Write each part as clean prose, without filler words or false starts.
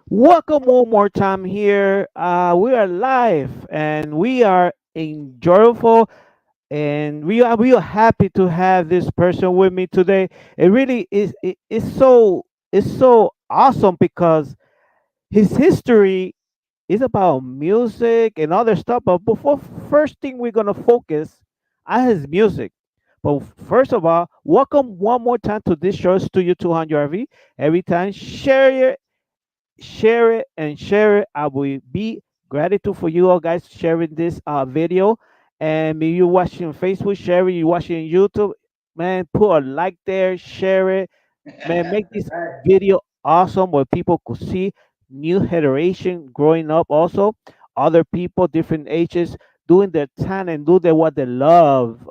Welcome one more time here. We are live and we are enjoyable and we are happy to have this person with me today. It really is it's so awesome because his history is about music and other stuff. But before first thing we're gonna focus on his music. But first of all, welcome one more time to this show, Studio 200 RV. Every time, share it and share it. I will be gratitude for you all guys sharing this video. And maybe you watching Facebook, share it. You watching YouTube, man, put a like there, share it, man. Make this Right. video awesome where people could see new generation growing up. Also, other people, different ages, doing their time and do their what they love.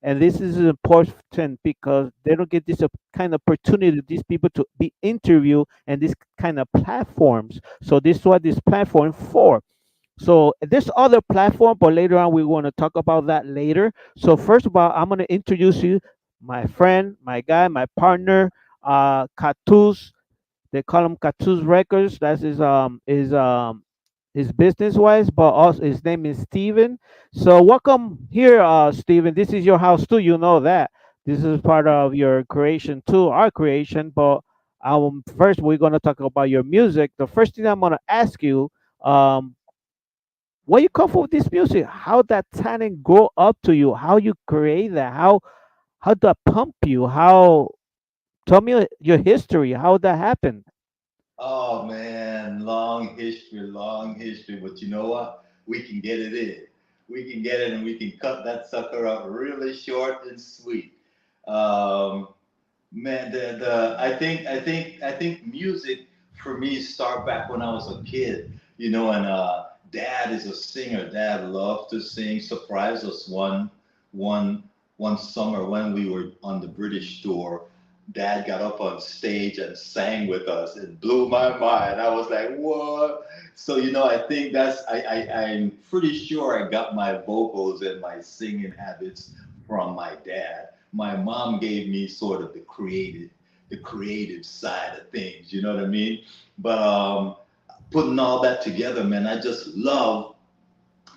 And this is important because they don't get this kind of opportunity, these people to be interviewed and this kind of platforms. So this is what this platform for. So this other platform, but later on we want to talk about that later. So first of all, I'm going to introduce you, my friend, my guy, my partner, Katus. They call him Katus Records. That's his business wise, but also his name is Steven. So welcome here, Steven. This is your house too. You know that this is part of your creation too, our creation. But first we're gonna talk about your music. The first thing I'm gonna ask you, um, where you come from with this music? How that talent grow up to you? How you create that? How that pump you? How tell me your history? How that happened? Oh man, long history. But you know what? We can get it in. We can get it, and we can cut that sucker up really short and sweet. Um, Man, the I think music for me start back when I was a kid, and dad is a singer. Dad loved to sing. Surprised us one one summer when we were on the British tour. Dad got up on stage and sang with us. It blew my mind. I was like, what? So I think I'm pretty sure I got my vocals and my singing habits from my dad. My mom gave me sort of the creative side of things. You know what I mean? But putting all that together, man, I just love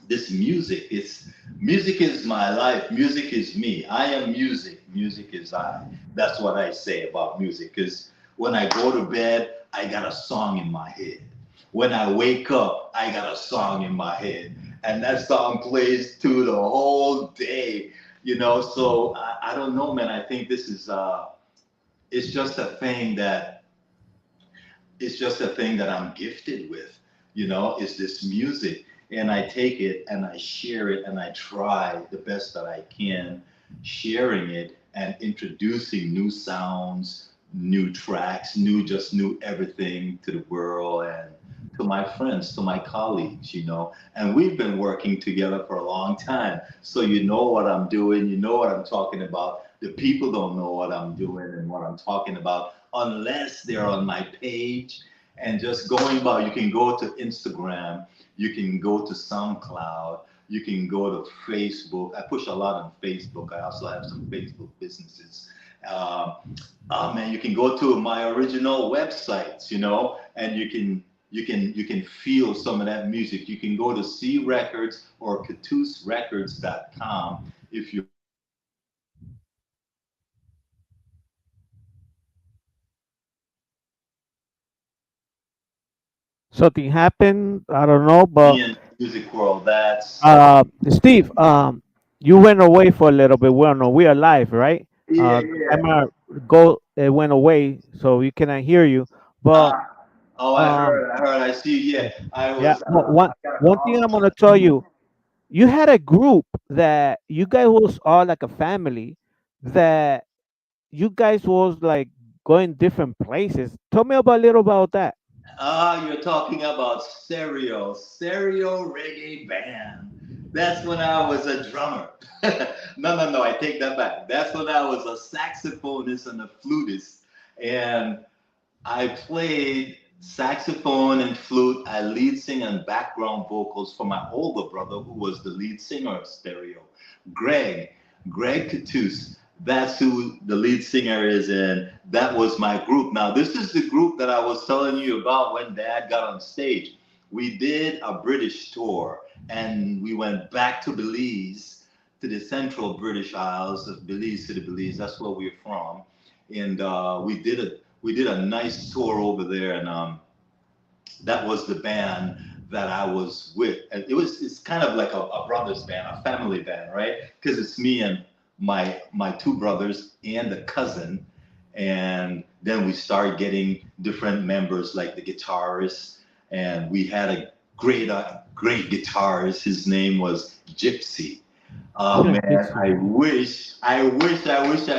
this music. Music is my life. Music is me. I am music. Music is I. That's what I say about music. Because when I go to bed, I got a song in my head. When I wake up, I got a song in my head, and that song plays through the whole day. So I don't know, man. I think this is it's just a thing that it's just a thing that I'm gifted with, is this music. And I take it and I share it and I try the best that I can sharing it and introducing new sounds, new tracks, new everything to the world and to my friends, to my colleagues. And we've been working together for a long time. So you know what I'm doing, you know what I'm talking about. The people don't know what I'm doing and what I'm talking about unless they're on my page and just going by. You can go to Instagram, you can go to SoundCloud, you can go to Facebook. I push a lot on Facebook. I also have some Facebook businesses. Uh, oh man, you can go to my original websites, and you can feel some of that music. You can go to C Records or katusrecords.com if you Something happened? I don't know, but in the music world. That's Steve, you went away for a little bit. Well, no, we are live, right? yeah, The yeah. camera it went away, so we cannot hear you. But Ah, oh, I um, heard, I heard, I see. Yeah, I yeah, was. one I got a one thing call. I'm gonna tell you, you had a group that you guys was all like a family that you guys was like going different places. Tell me about a little about that. You're talking about Stereo Reggae Band. That's when I was a drummer. No, no, no, I take that back. That's when I was a saxophonist and a flutist. And I played saxophone and flute. I lead sing and background vocals for my older brother, who was the lead singer of Stereo, Greg, Greg Catus. That's who the lead singer is, and that was my group. Now, this is the group that I was telling you about when Dad got on stage. We did a British tour, and we went back to Belize, to the central British Isles of Belize, to the Belize. That's where we're from, and we did a nice tour over there, and that was the band that I was with. And it's kind of like a brothers band, a family band, right? Because it's me and my two brothers and a cousin, and then we started getting different members like the guitarist, and we had a great guitarist. His name was Gypsy. Oh man, Gypsy. I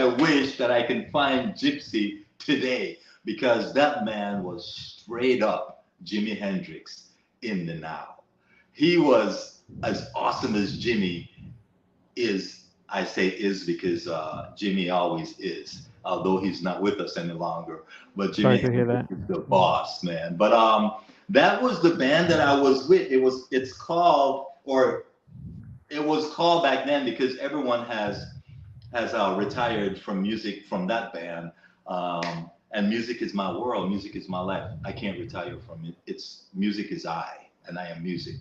wish that I can find Gypsy today because that man was straight up Jimi Hendrix in the now. He was as awesome as Jimmy is. I say is because Jimmy always is, although he's not with us any longer. But Sorry Jimi to hear Hendrix that. is the boss, man. But that was the band that I was with. It's called, or it was called back then because everyone has retired from music from that band. And music is my world. Music is my life. I can't retire from it. It's music is I, and I am music.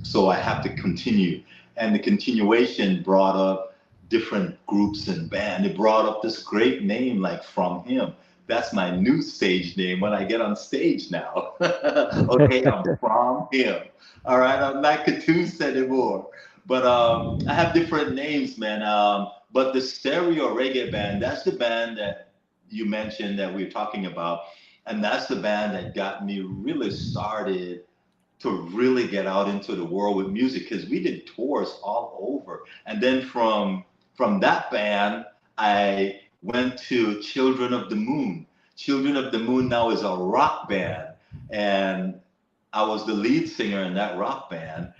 So I have to continue. And the continuation brought up different groups and band. It brought up this great name like From Him. That's my new stage name when I get on stage now. Okay, I'm From Him. All right, I'm not Catus anymore. But I have different names, man. But the Stereo Reggae Band, that's the band that you mentioned that we're talking about. And that's the band that got me really started to really get out into the world with music because we did tours all over. And then from that band, I went to Children of the Moon. Children of the Moon now is a rock band, and I was the lead singer in that rock band.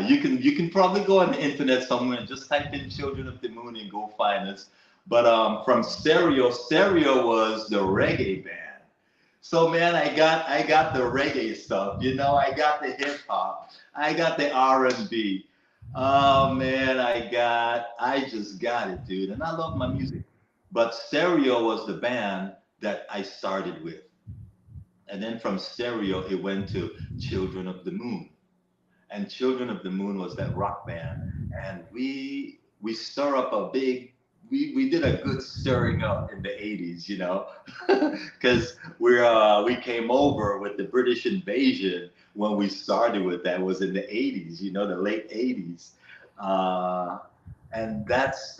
You can probably go on the internet somewhere and just type in Children of the Moon and go find us. But from Stereo was the reggae band. So man, I got the reggae stuff, I got the hip hop, I got the R&B. Oh man, I just got it, dude, and I love my music. But Stereo was the band that I started with, and then from Stereo it went to Children of the Moon, and Children of the Moon was that rock band, and we stir up a big. We did a good stirring up in the 80s, because we came over with the British invasion when we started with that was in the 80s, the late 80s, and that's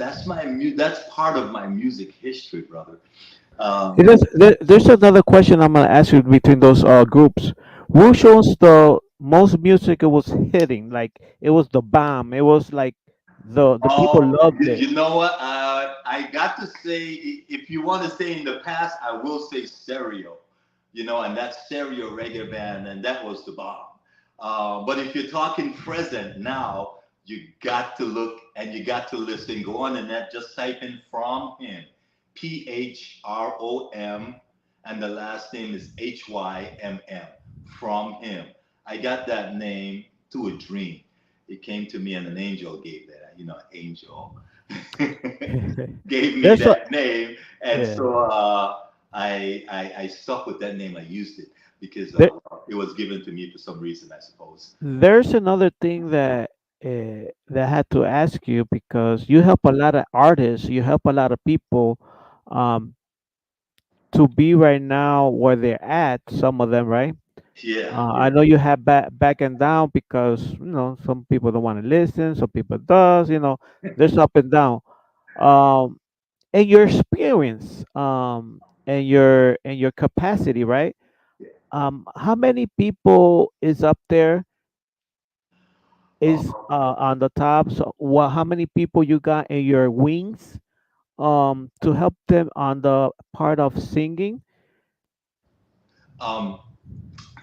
part of my music history, brother. Hey, Um, there's another question I'm gonna ask you between those groups. Who shows the most music it was hitting? Like it was the bomb. It was like the people Oh, loved you, it. you know what? I got to say, if you want to say in the past, I will say Stereo, and that's Stereo Reggae Band, and that was the bomb. But if you're talking present now, you got to look and you got to listen. Go on the net, just type in From Him, Phrom, and the last name is Hymm, From Him. I got that name to a dream. It came to me and an angel gave that, angel gave me There's a that name. And yeah. so I stuck with that name. I used it because There, it was given to me for some reason, I suppose. there's another thing that I had to ask you because you help a lot of artists. You help a lot of people. Um, to be right now where they're at, some of them, right? Yeah, I yeah. know you have back and down because some people don't want to listen, some people does. There's up and down. Um, and your experience, and your capacity, right? How many people is up there? Is Uh, on the top? So, how many people you got in your wings? To help them on the part of singing. um,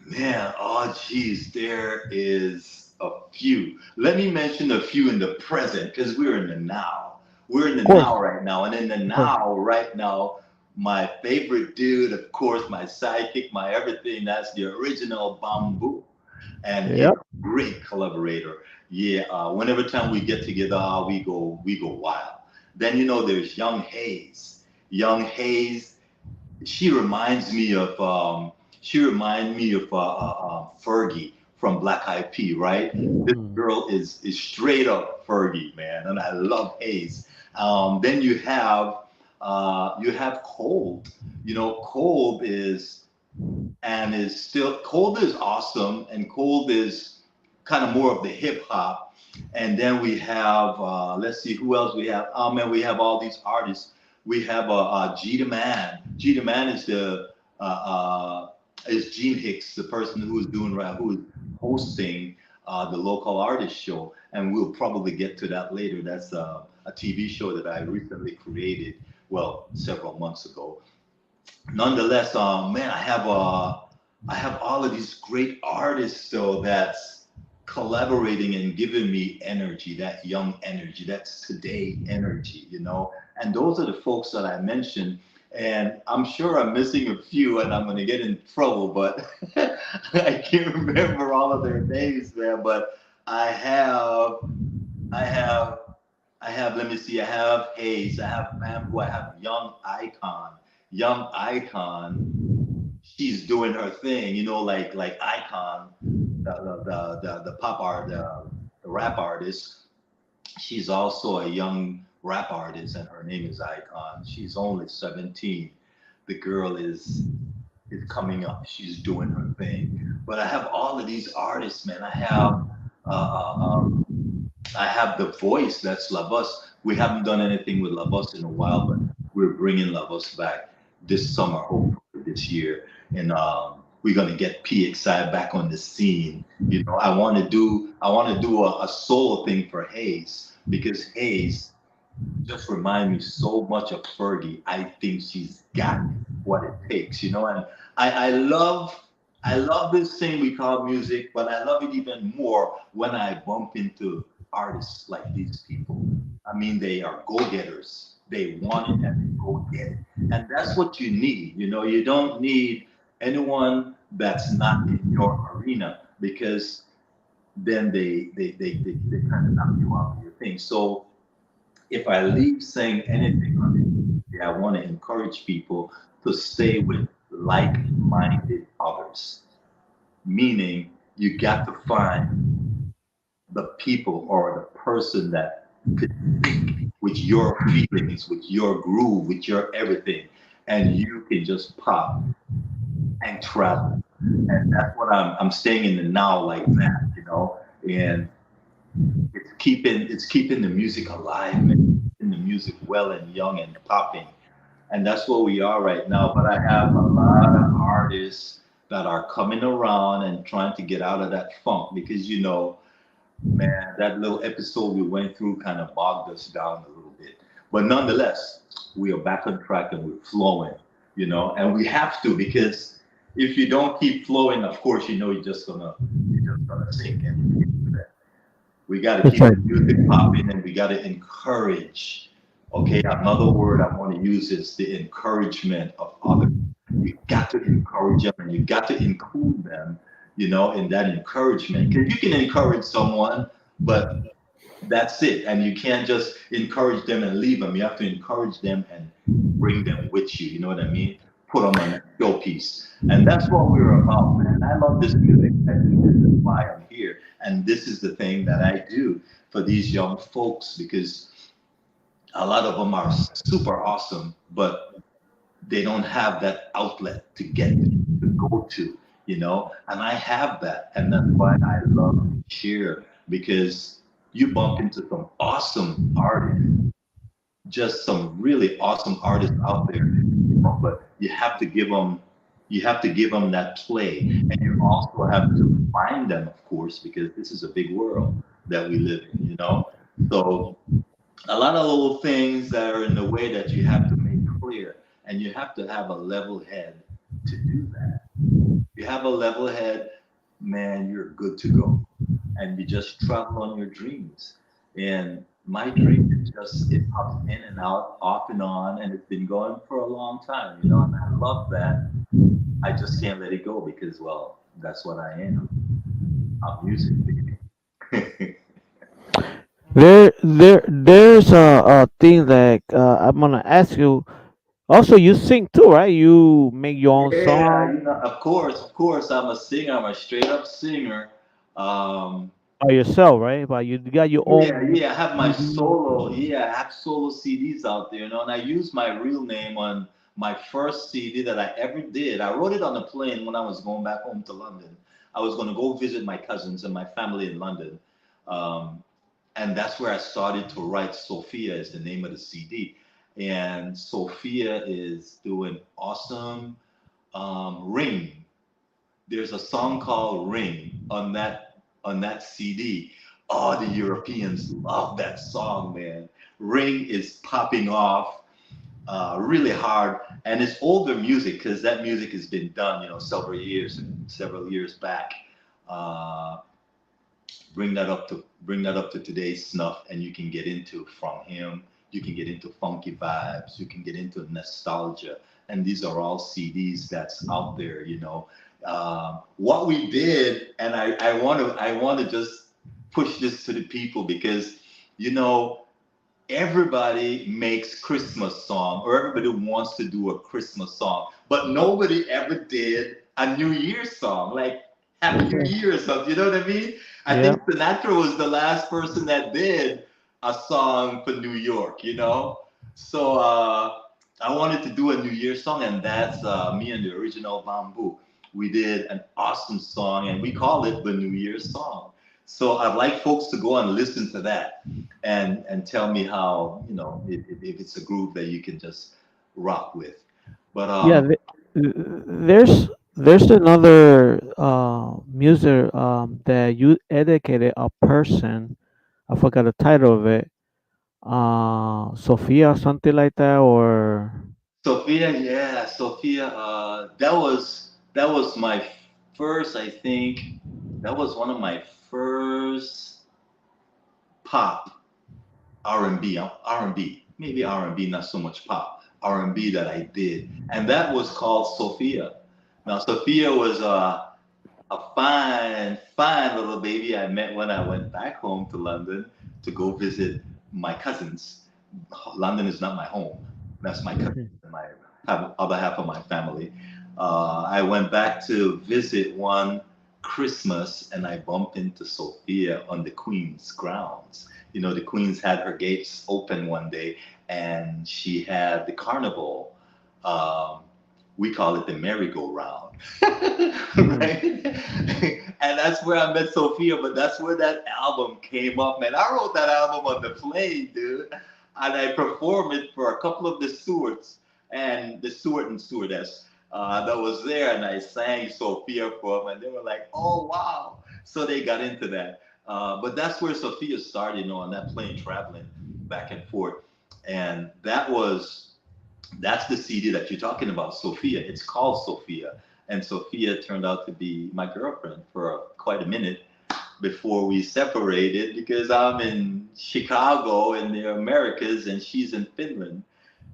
Man, oh geez, there is a few. Let me mention a few in the present because we're in the now. We're in the Of course, now right now. And in the of course. now right now, my favorite dude, of course, my sidekick, my everything, that's the original Bamboo. And he's Yep. a great collaborator. Yeah, whenever time we get together, we go wild. Then there's Young Hayes. Young Hayes, she reminds me of Fergie from Black Eyed Pea, right? This Mm. girl is straight up Fergie, man, and I love Hayes. Then you have Cold. Cold Cold is awesome, and Cold is kind of more of the hip hop. And then we have let's see who else we have. Oh man, we have all these artists. We have G the Man. G the Man is the is Gene Hicks, the person who is hosting the local artist show, and we'll probably get to that later. That's a TV show that I recently created, well, several months ago. Nonetheless, man, I have all of these great artists though that's collaborating and giving me energy, that young energy, that's today energy, And those are the folks that I mentioned. And I'm sure I'm missing a few, and I'm going to get in trouble, but I can't remember all of their names, man. But I have, I have let me see, I have Hayes, I have Bamboo, I have Young Icon. Young Icon, she's doing her thing, like Icon, the pop art, the rap artist. She's also a young rap artist, and her name is Icon. She's only 17. The girl is coming up. She's doing her thing. But I have all of these artists, man. Uh, uh, um, I have the voice. That's Lavos. We haven't done anything with Lavos in a while, but we're bringing Lavos back this summer, hopefully this year, and we're gonna get PXI back on the scene. I want to do a solo thing for Hayes because Hayes just remind me so much of Fergie. I think she's got what it takes, and I love this thing we call music, but I love it even more when I bump into artists like these people. I mean, they are go-getters. They want it and they go get it. And that's what you need. You don't need anyone that's not in your arena because then they kind of knock you off your thing. So if I leave saying anything on it, I want to encourage people to stay with like-minded others. Meaning, you got to find the people or the person that could sync with your feelings, with your groove, with your everything, and you can just pop and travel. And that's what I'm staying in the now like that. And it's keeping the music alive and keeping the music well and young and popping. And that's where we are right now. But I have a lot of artists that are coming around and trying to get out of that funk because man, that little episode we went through kind of bogged us down a little bit. But nonetheless, we are back on track and we're flowing, and we have to because if you don't keep flowing, of course, you're just gonna sink in. We got to That's keep right. the music popping and we got to encourage. Okay, another word I want to use is the encouragement of others. You got to encourage them and you got to include them, in that encouragement. Because you can encourage someone, but that's it. And you can't just encourage them and leave them. You have to encourage them and bring them with you. You know what I mean? Put them on a showpiece. And that's what we're about, man. I love this music. I do. This is why I'm here. And this is the thing that I do for these young folks because a lot of them are super awesome, but they don't have that outlet to get to go to. And I have that. And that's why I love to share because you bump into some awesome artists, just some really awesome artists out there, but you have to give them that play, and you also have to find them, of course, because this is a big world that we live in. So a lot of little things that are in the way that you have to make clear, and you have to have a level head to do that. If you have a level head, man, you're good to go. And you just travel on your dreams. And my dream is just it pops in and out, off and on, and it's been going for a long time, and I love that. I just can't let it go because, well, that's what I am. I'm music, baby. There's a thing that I'm gonna ask you. Also, you sing too, right? You make your own Yeah, song of course, I'm a singer. I'm a straight up singer. Um, by yourself, right? But you got your yeah, own yeah, I have my CD. solo. Yeah, I have solo CDs out there, and I use my real name on my first CD that I ever did. I wrote it on a plane when I was going back home to London. I was going to go visit my cousins and my family in London. Um, and that's where I started to write. Sophia is the name of the CD, and Sophia is doing awesome. Ring. There's a song called Ring on that CD. Oh, the Europeans love that song, man. Ring is popping off really hard, and it's older music because that music has been done, several years back. Uh, bring that up to today's snuff, and you can get into from him. You can get into funky vibes. You can get into nostalgia, and these are all CDs that's out there. What we did, and I want to just push this to the people because you know everybody makes Christmas song or everybody wants to do a Christmas song, but nobody ever did a New Year's song like Happy New Year or something. You know what I mean? I Yeah, think Sinatra was the last person that did a song for New York. So I wanted to do a New Year's song, and that's me and the original Bamboo. We did an awesome song, and we called it the New Year's song. So I'd like folks to go and listen to that and tell me how if it's a groove that you can just rock with. But yeah. There's another music that you educated a person. I forgot the title of it. Sophia, something like that, or Sophia, yeah, Sophia, that was my first, I think, that was one of my first pop R&B, maybe R&B, not so much pop, R&B that I did, and that was called Sophia. Now, Sophia was a fine, fine little baby I met when I went back home to London to go visit my cousins. London is not my home. That's my cousins and my other half of my family. I went back to visit one Christmas and I bumped into Sophia on the Queen's grounds. The Queen's had her gates open one day and she had the carnival. Um, we call it the merry-go-round, right? And that's where I met Sophia, but that's where that album came up, man. I wrote that album on the plane, dude, and I performed it for a couple of the stewards and the steward and stewardess that was there, and I sang Sophia for them, and they were like, "Oh wow!" So they got into that. But that's where Sophia started, on that plane traveling back and forth, and that's the CD that you're talking about, Sophia. It's called Sophia. And Sophia turned out to be my girlfriend for quite a minute before we separated because I'm in Chicago in the Americas and she's in Finland.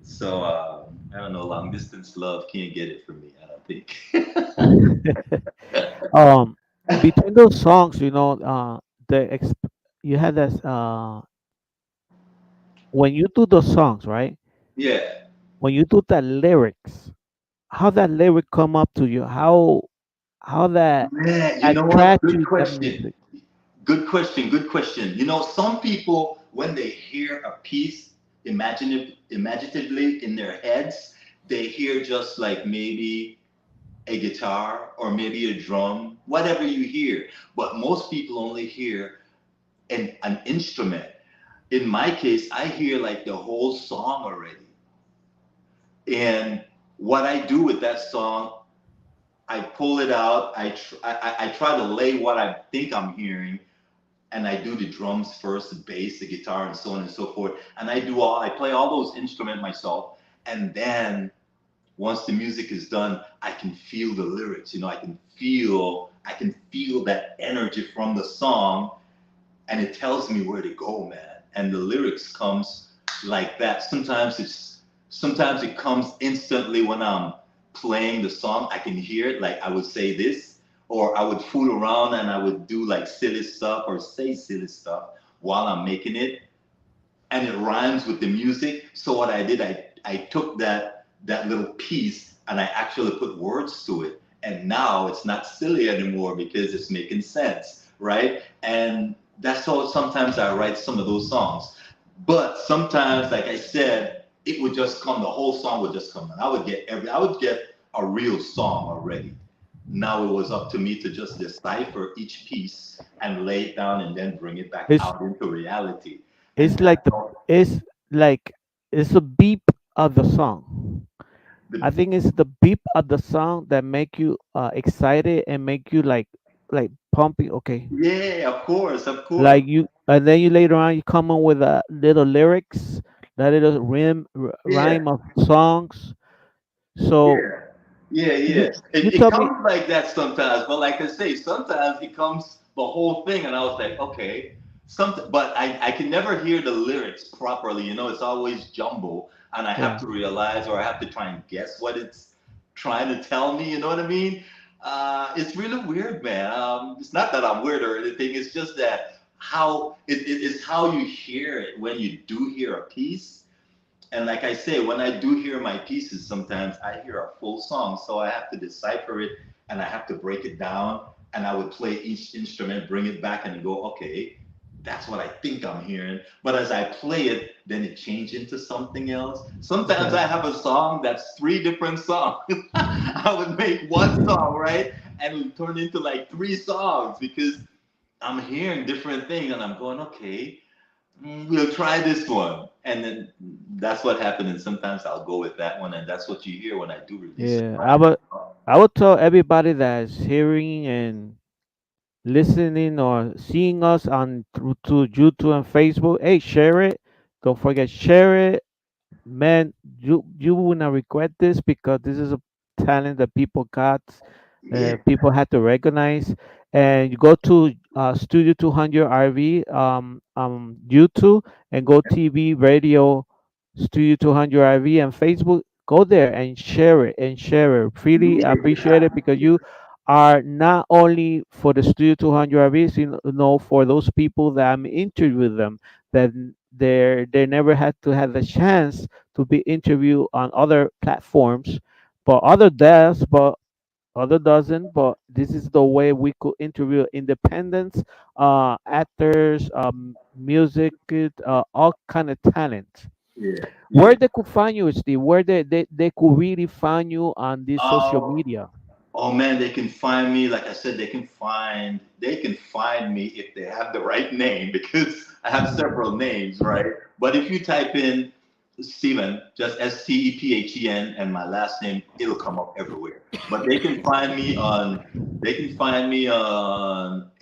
So I don't know, long distance love can't get it from me, I don't think. um, between those songs, you had this when you do those songs, right? Yeah. When you do the lyrics, how that lyric come up to you? How that Man, you know what? attract Good you that question. music? Good question. Good question. Some people, when they hear a piece imaginatively in their heads, they hear just like maybe a guitar or maybe a drum, whatever you hear. But most people only hear an instrument. In my case, I hear like the whole song already. And what I do with that song, I pull it out. I try to lay what I think I'm hearing and I do the drums first, the bass, the guitar, and so on and so forth. And I play all those instruments myself. And then once the music is done, I can feel the lyrics. I can feel that energy from the song, and it tells me where to go, man. And the lyrics comes like that. Sometimes it comes instantly when I'm playing the song. I can hear it. Like I would say this, or I would fool around and I would do like silly stuff or say silly stuff. while I'm making it, and it rhymes with the music. So what I did, I took that little piece and I actually put words to it. And now it's not silly anymore because it's making sense, right? And that's how sometimes I write some of those songs. But sometimes, like I said, it would just come, the whole song would just come. And I would get a real song already. Now it was up to me to just decipher each piece and lay it down and then bring it back It's out into reality. And it's like the that's it's like it's a beep of the song. I the, think it's the beep of the song that make you excited and make you like pumping. Okay, yeah, of course, of course. like you, and then you later on you come up with a little lyrics, that little Yeah, rhyme of songs. So yeah, yeah, you yeah. you It tell me, comes like that sometimes, but like I say, sometimes it comes the whole thing, and I was like, okay, something. But I can never hear the lyrics properly. You know, it's always jumble, and I have yeah, to realize, or I have to try and guess what it's trying to tell me. You know what I mean? It's really weird, man. It's not that I'm weird or anything. It's just that how it is how you hear it when you do hear a piece. And like I say, when I do hear my pieces, sometimes I hear a full song, so I have to decipher it and I have to break it down. And I would play each instrument, bring it back, and go, okay, that's what I think I'm hearing. But as I play it, then it changes into something else. Sometimes I exactly. have a song that's three different songs. I would make one song, right? And it would turn into like three songs because I'm hearing different things and I'm going, okay, we'll try this one. And then that's what happened. And sometimes I'll go with that one. And that's what you hear when I do release a Yeah, brand new song. I would tell everybody that's hearing and listening or seeing us on through to YouTube and Facebook. Hey, share it. Don't forget, share it, man. You will not regret this because this is a talent that people got, Yeah, people had to recognize. And you go to Studio 200 RV YouTube and go TV Radio Studio 200 RV and Facebook. Go there and share it and share it. Really appreciate it because you are not only for the Studio 200 RVs, for those people that I'm interviewing them that they never had to have the chance to be interviewed on other platforms, but other doesn't. But this is the way we could interview independents, actors, music, all kind of talent. yeah, yeah. Where they could find you, Steve? Where they could really find you on this social Oh, media? oh man, they can find me. Like I said, they can find me if they have the right name because I have several names, right? But if you type in Stephen, just Stephen, and my last name, it'll come up everywhere. But they can find me on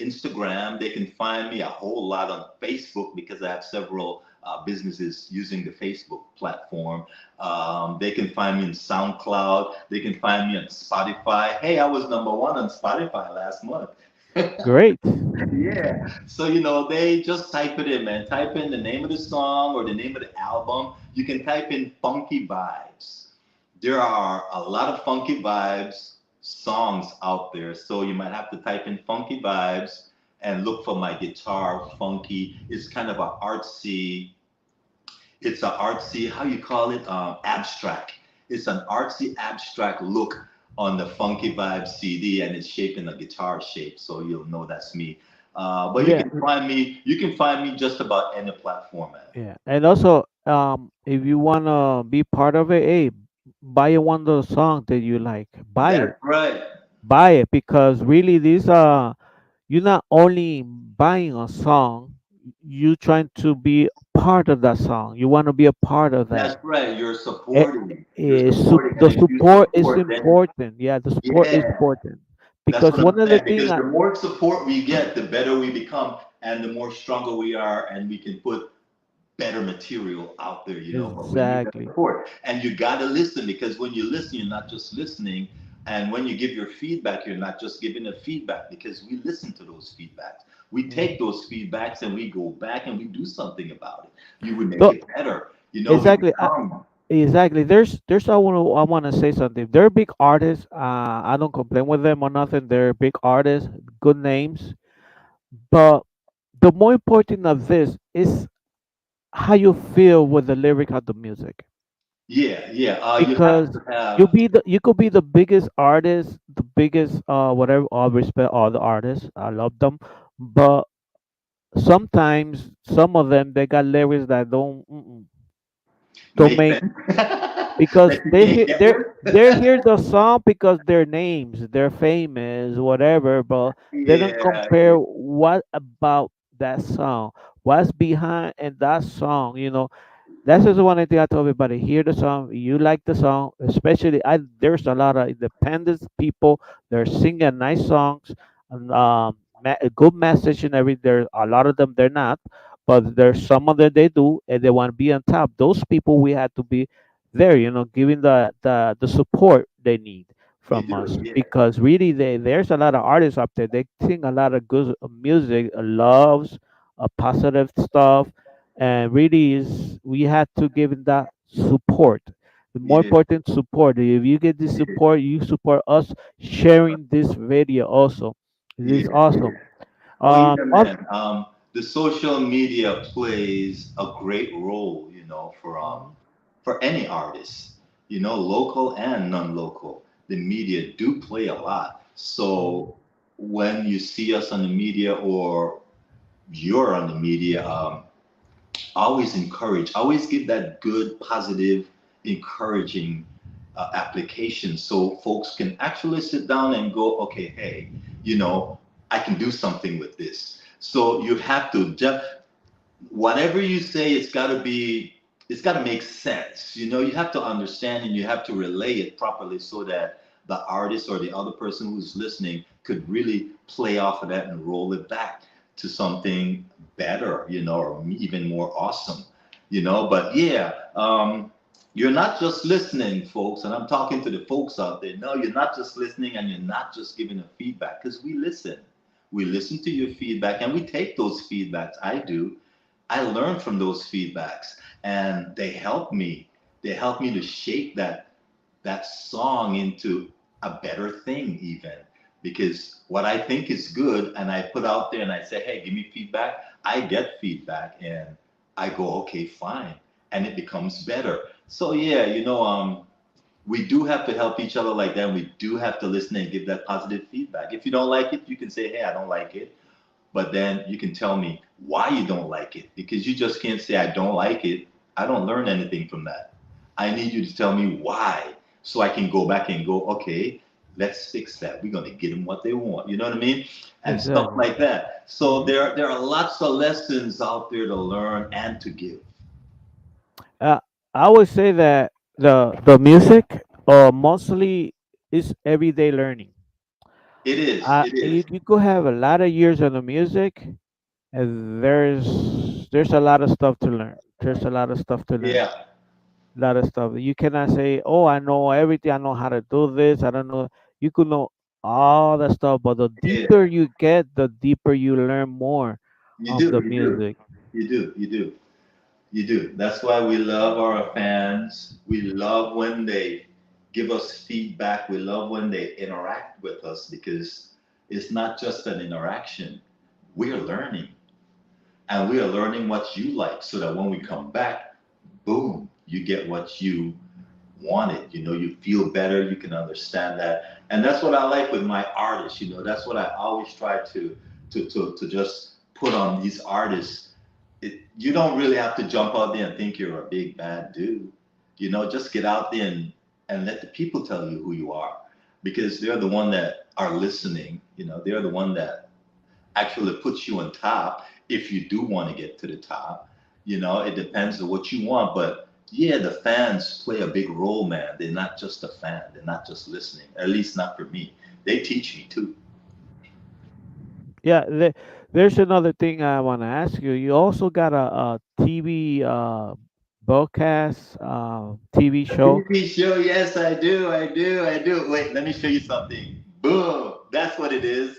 Instagram. They can find me a whole lot on Facebook because I have several businesses using the Facebook platform. They can find me in SoundCloud. They can find me on Spotify. Hey, I was number one on Spotify last month. Great. Yeah. So, you know, they just type it in, man. Type in the name of the song or the name of the album. You can type in Funky Vibes. There are a lot of Funky Vibes songs out there. So you might have to type in Funky Vibes and look for my guitar, Funky. It's kind of a artsy, how you call it, abstract. It's an artsy abstract look on the Funky Vibe CD, and it's shaped in a guitar shape, so you'll know that's me. But Yeah, you can find me just about any platform, man. yeah. And also, if you wanna be part of it, hey, buy one of those songs that you like. That's right. Buy it because really these you're not only buying a song, you trying to be part of that song. You want to be a part of that. That's right. Eh, And the if you support is support, then important. Yeah, the support is yeah, important that's because what I'm one of the saying. thing, Because the more support we get, the better we become, and the more stronger we are, and we can put better material out there, you know. But we need the exactly. support, and you got to listen because when you listen, you're not just listening. And when you give your feedback, you're not just giving a feedback because we listen to those feedbacks. We Mhm. take those feedbacks and we go back and we do something about it. You would make So it better. You know, we exactly, become. exactly. There's I wanna say something. They're big artists. I don't complain with them or nothing. They're big artists, good names, but the more important of this is how you feel with the lyric of the music, Yeah, yeah. You have because to have. you could be the biggest artist, the biggest whatever. All respect all the artists, I love them, but sometimes some of them they got lyrics that don't Make make, sense. because That you can't get with. they hear the song because their names, they're famous, whatever, but they don't Yeah, compare what about that song, what's behind in that song. That's just one thing I tell everybody. Hear the song. You like the song, especially there's a lot of independent people. They're singing nice songs and a good message and every. There a lot of them they're not, but there's some of them they do, and they want to be on top. Those people we have to be there. Giving the support they need you from do. us, Yeah, because really there's a lot of artists up there. They sing a lot of good music, loves, positive stuff, and really is we had to give it that support, the more yeah, important support. If you get this yeah, support, you support us sharing this video also. It is yeah, awesome. yeah. Oh yeah, Oth- man. The social media plays a great role, Mhm. for any artist, local and non-local. The media do play a lot. Mhm. So when you see us on the media or you're on the media, always encourage, always give that good, positive, encouraging application so folks can actually sit down and go, okay, hey, I can do something with this. So you have to just, whatever you say, it's got to make sense. You have to understand and you have to relay it properly so that the artist or the other person who's listening could really play off of that and roll it back to something better, or even more awesome, But yeah, you're not just listening, folks, and I'm talking to the folks out there. No, you're not just listening and you're not just giving a feedback because we listen. We listen to your feedback and we take those feedbacks. I do. I learn from those feedbacks and they help me. They help me to shape that song into a better thing even, because what I think is good and I put out there and I say, hey, give me feedback. I get feedback and I go, okay, fine, and it becomes better. So yeah, we do have to help each other like that, and we do have to listen and give that positive feedback. If you don't like it, you can say, hey, I don't like it, but then you can tell me why you don't like it, because you just can't say I don't like it. I don't learn anything from that. I need you to tell me why, so I can go back and go, okay, let's fix that. We're going to get them what they want. You know what I mean? And stuff Exactly. like that. So Mhm. there are lots of lessons out there to learn and to give. uh, I would say that the music mostly is everyday learning. It is. It You, is. you could have a lot of years on the music, and there's a lot of stuff to learn. There's a lot of stuff to learn. Yeah. Lot of stuff. You cannot say, "Oh, I know everything. I know how to do this. I don't know." You could know all that stuff, but the deeper Yeah. you get, the deeper you learn more You of do. the You do. music. You do. You do. You do. That's why we love our fans. We love when they give us feedback. We love when they interact with us because it's not just an interaction. We're learning and we are learning what you like so that when we come back, boom, you get what you wanted. You feel better. You can understand that. And that's what I like with my artists. That's what I always try to just put on these artists. You don't really have to jump out there and think you're a big bad dude. Just get out there and let the people tell you who you are, because they're the one that are listening. They're the one that actually puts you on top if you do want to get to the top. It depends on what you want, but yeah, the fans play a big role, man. They're not just a fan. They're not just listening. At least not for me. They teach me too. Yeah, there's another thing I want to ask you. You also got a TV broadcast, TV show. TV show, yes, I do, I do, I do. Wait, let me show you something. Boom, that's what it is.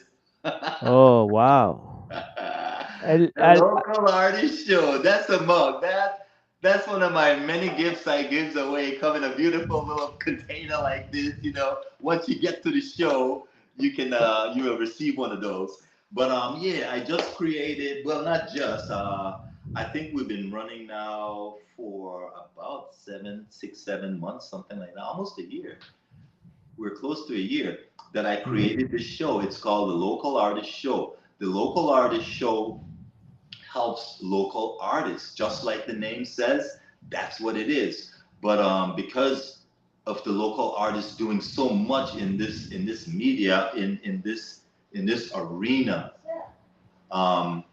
Oh wow! I, The I, local artist show. That's a mug. That's one of my many gifts I gives away. Come in a beautiful little container like this. Once you get to the show, you will receive one of those. But yeah, I just created. Well, not just. I think we've been running now for about 7, 6, 7 months, something like that, almost a year. We're close to a year that I Mhm. created this show. It's called the Local Artist Show. The Local Artist Show helps local artists, just like the name says. That's what it is. But because of the local artists doing so much in this media in this arena, um,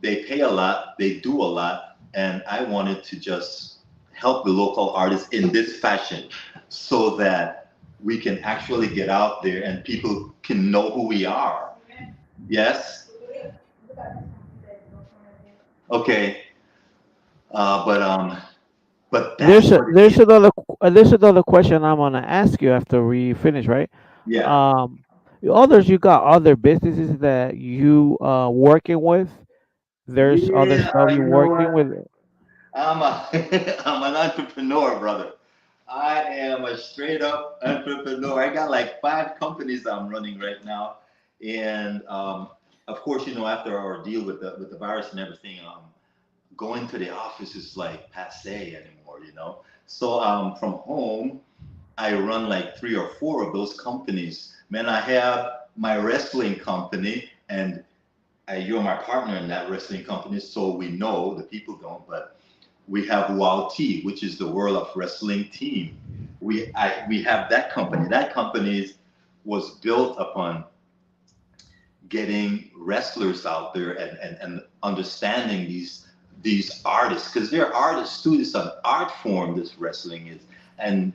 they pay a lot, they do a lot, and I wanted to just help the local artists in this fashion so that we can actually get out there and people can know who we are. Yes. Okay. But that's what it is. There's another question I'm gonna ask you after we finish, right? Yeah. Um, others, you got other businesses that you working with. There's other Yeah. stuff you You know working what? with. I'm a I'm an entrepreneur, brother. I am a straight up entrepreneur. I got like 5 companies I'm running right now, and of course, you know, after our deal with the virus and everything, going to the office is like passe anymore. You know, so from home, I run like 3 or 4 of those companies. Man, I have my wrestling company, and you're my partner in that wrestling company, so we know the people don't, but we have WOW T, which is the World of Wrestling team. We have that company. That company was built upon getting wrestlers out there and understanding these artists because they're artists too. It's an art form. This wrestling is, and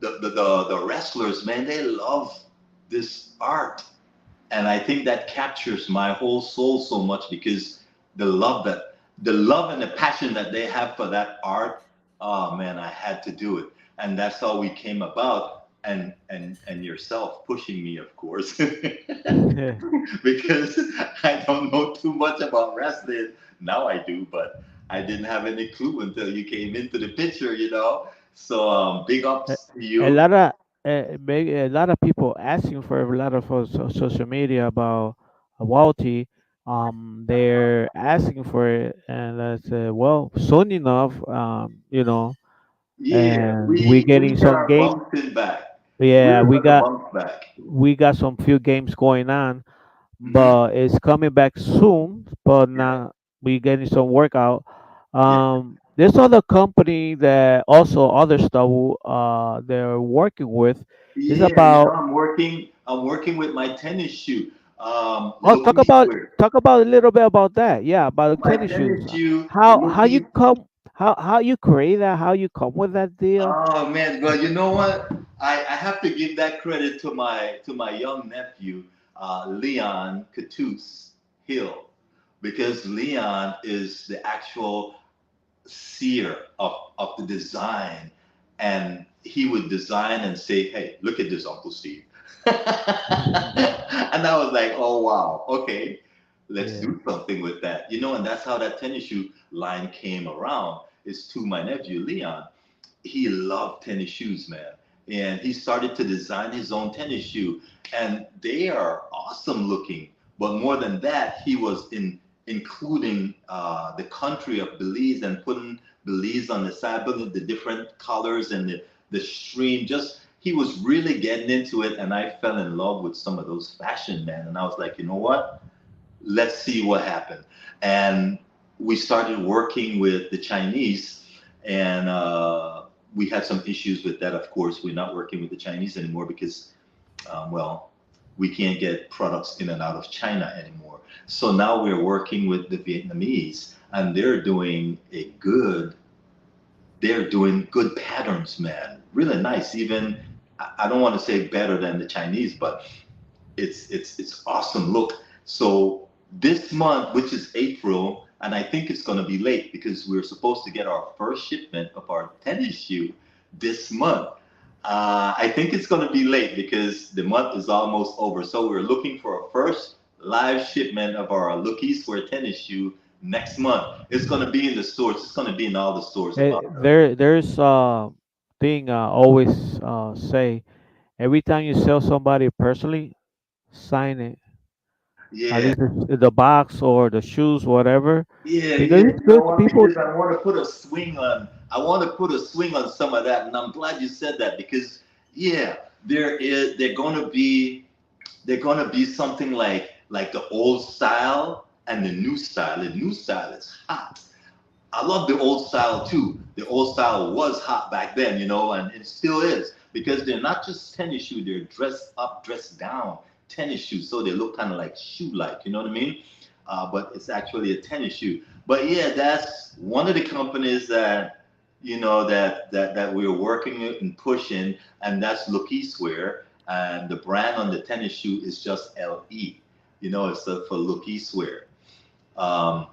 the wrestlers, man, they love this art, and I think that captures my whole soul so much because the love and the passion that they have for that art. Oh man, I had to do it, and that's how we came about. And yourself pushing me, of course, because I don't know too much about wrestling. Now I do, but I didn't have any clue until you came into the picture, you know. So big a, ups to a you. lot of a lot of people asking for a lot of social media about Walty. They're asking for it, and I said, well, soon enough, Yeah, and we we getting got some our game. bumps in back. Yeah, We're gonna bounce back. we got some few games going on, Hmm. but it's coming back soon. But Yeah, now we getting some workout. yeah, There's other company that also other stuff they're working with. It's yeah. You know, about I'm working with my tennis shoe. oh Looking square. talk about a little bit about that. Yeah, about the My tennis shoes. tennis shoe. How you Looking. come how you create that? How you come with that deal? Oh man, well, you know what? I have to give that credit to my young nephew, Leon Catus Hill, because Leon is the actual seer of the design, and he would design and say, hey, look at this, Uncle Steve. And I was like, oh wow, okay, let's Yeah. do something with that, you know. And that's how that tennis shoe line came around, is to my nephew Leon. He loved tennis shoes, man. And he started to design his own tennis shoe. And they are awesome looking. But more than that, he was including the country of Belize and putting Belize on the side, putting the different colors and the stream. Just he was really getting into it. And I fell in love with some of those fashion, man. And I was like, you know what? Let's see what happened. And we started working with the Chinese, and we had some issues with that. Of course, we're not working with the Chinese anymore because, well, we can't get products in and out of China anymore. So now we're working with the Vietnamese, and they're doing good patterns, man. Really nice. Even I don't want to say better than the Chinese, but it's awesome. Look, so this month, which is April, and I think it's going to be late because we're supposed to get our first shipment of our tennis shoe this month. I think it's going to be late because the month is almost over. So we're looking for a first live shipment of our Lookies for a tennis shoe next month. It's going to be in the stores. It's going to be in all the stores of our. There's thing I always say every time you sell somebody personally, sign it. at Yeah. least the box or the shoes, whatever, Yeah, because yeah. it's You know good. what? People, Because I want to put a swing on. I want to put a swing on some of that, and I'm glad you said that because yeah, there is. They're gonna be something like the old style and the new style. The new style is hot. I love the old style too. The old style was hot back then, and it still is because they're not just tennis shoes, they're dressed up, dressed down tennis shoes. So they look kind of like shoe like, you know what I mean? But it's actually a tennis shoe. But yeah, that's one of the companies that, that we're working with and pushing, and that's Look Eastwear. And the brand on the tennis shoe is just LE. It's for Look Eastwear. Um,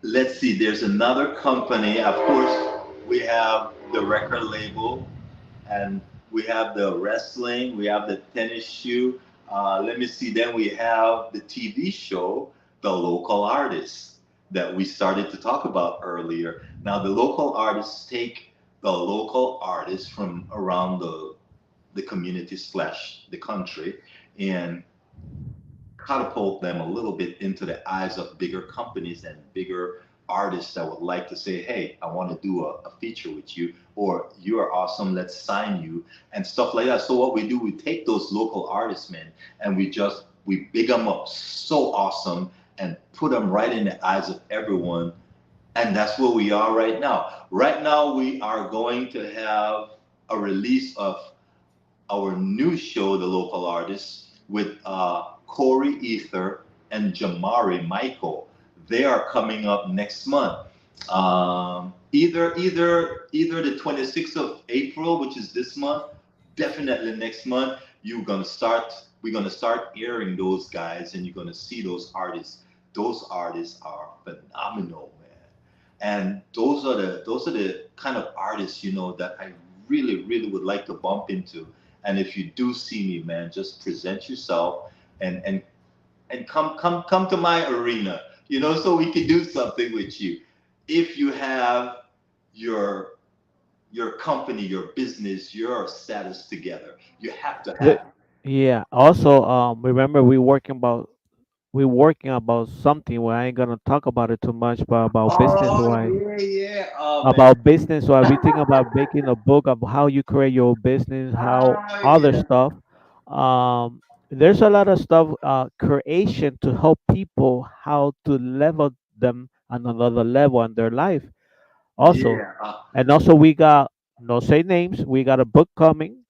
let's see, there's another company. Of course, we have the record label, and we have the wrestling, we have the tennis shoe. Let me see, then we have the TV show, The Local Artists, that we started to talk about earlier. Now, the local artists take the local artists from around the community slash the country and catapult them a little bit into the eyes of bigger companies and bigger artists that would like to say, hey, I want to do a feature with you, or you are awesome, let's sign you, and stuff like that. So what we do, we take those local artists, man, and we big them up so awesome and put them right in the eyes of everyone. And that's where we are right now. Right now, we are going to have a release of our new show, The Local Artists, with Corey Ether and Jamari Michael. They are coming up next month. Either the 26th of April, which is this month, definitely next month. We're gonna start airing those guys, and you're gonna see those artists. Those artists are phenomenal, man. And those are the kind of artists, that I really, really would like to bump into. And if you do see me, man, just present yourself and come to my arena, so we can do something with you. If you have your your company, your business, your status together, you have to the- have it. yeah. Also, remember we working about something. Where I ain't gonna talk about it too much, but about business Oh wise. yeah, yeah. Oh man. About business wise, we think about making a book of how you create your business, how Oh other yeah. stuff. Um, there's a lot of stuff creation to help people how to level them on another level in their life. Also, Yeah. and also we got no say names. We got a book coming.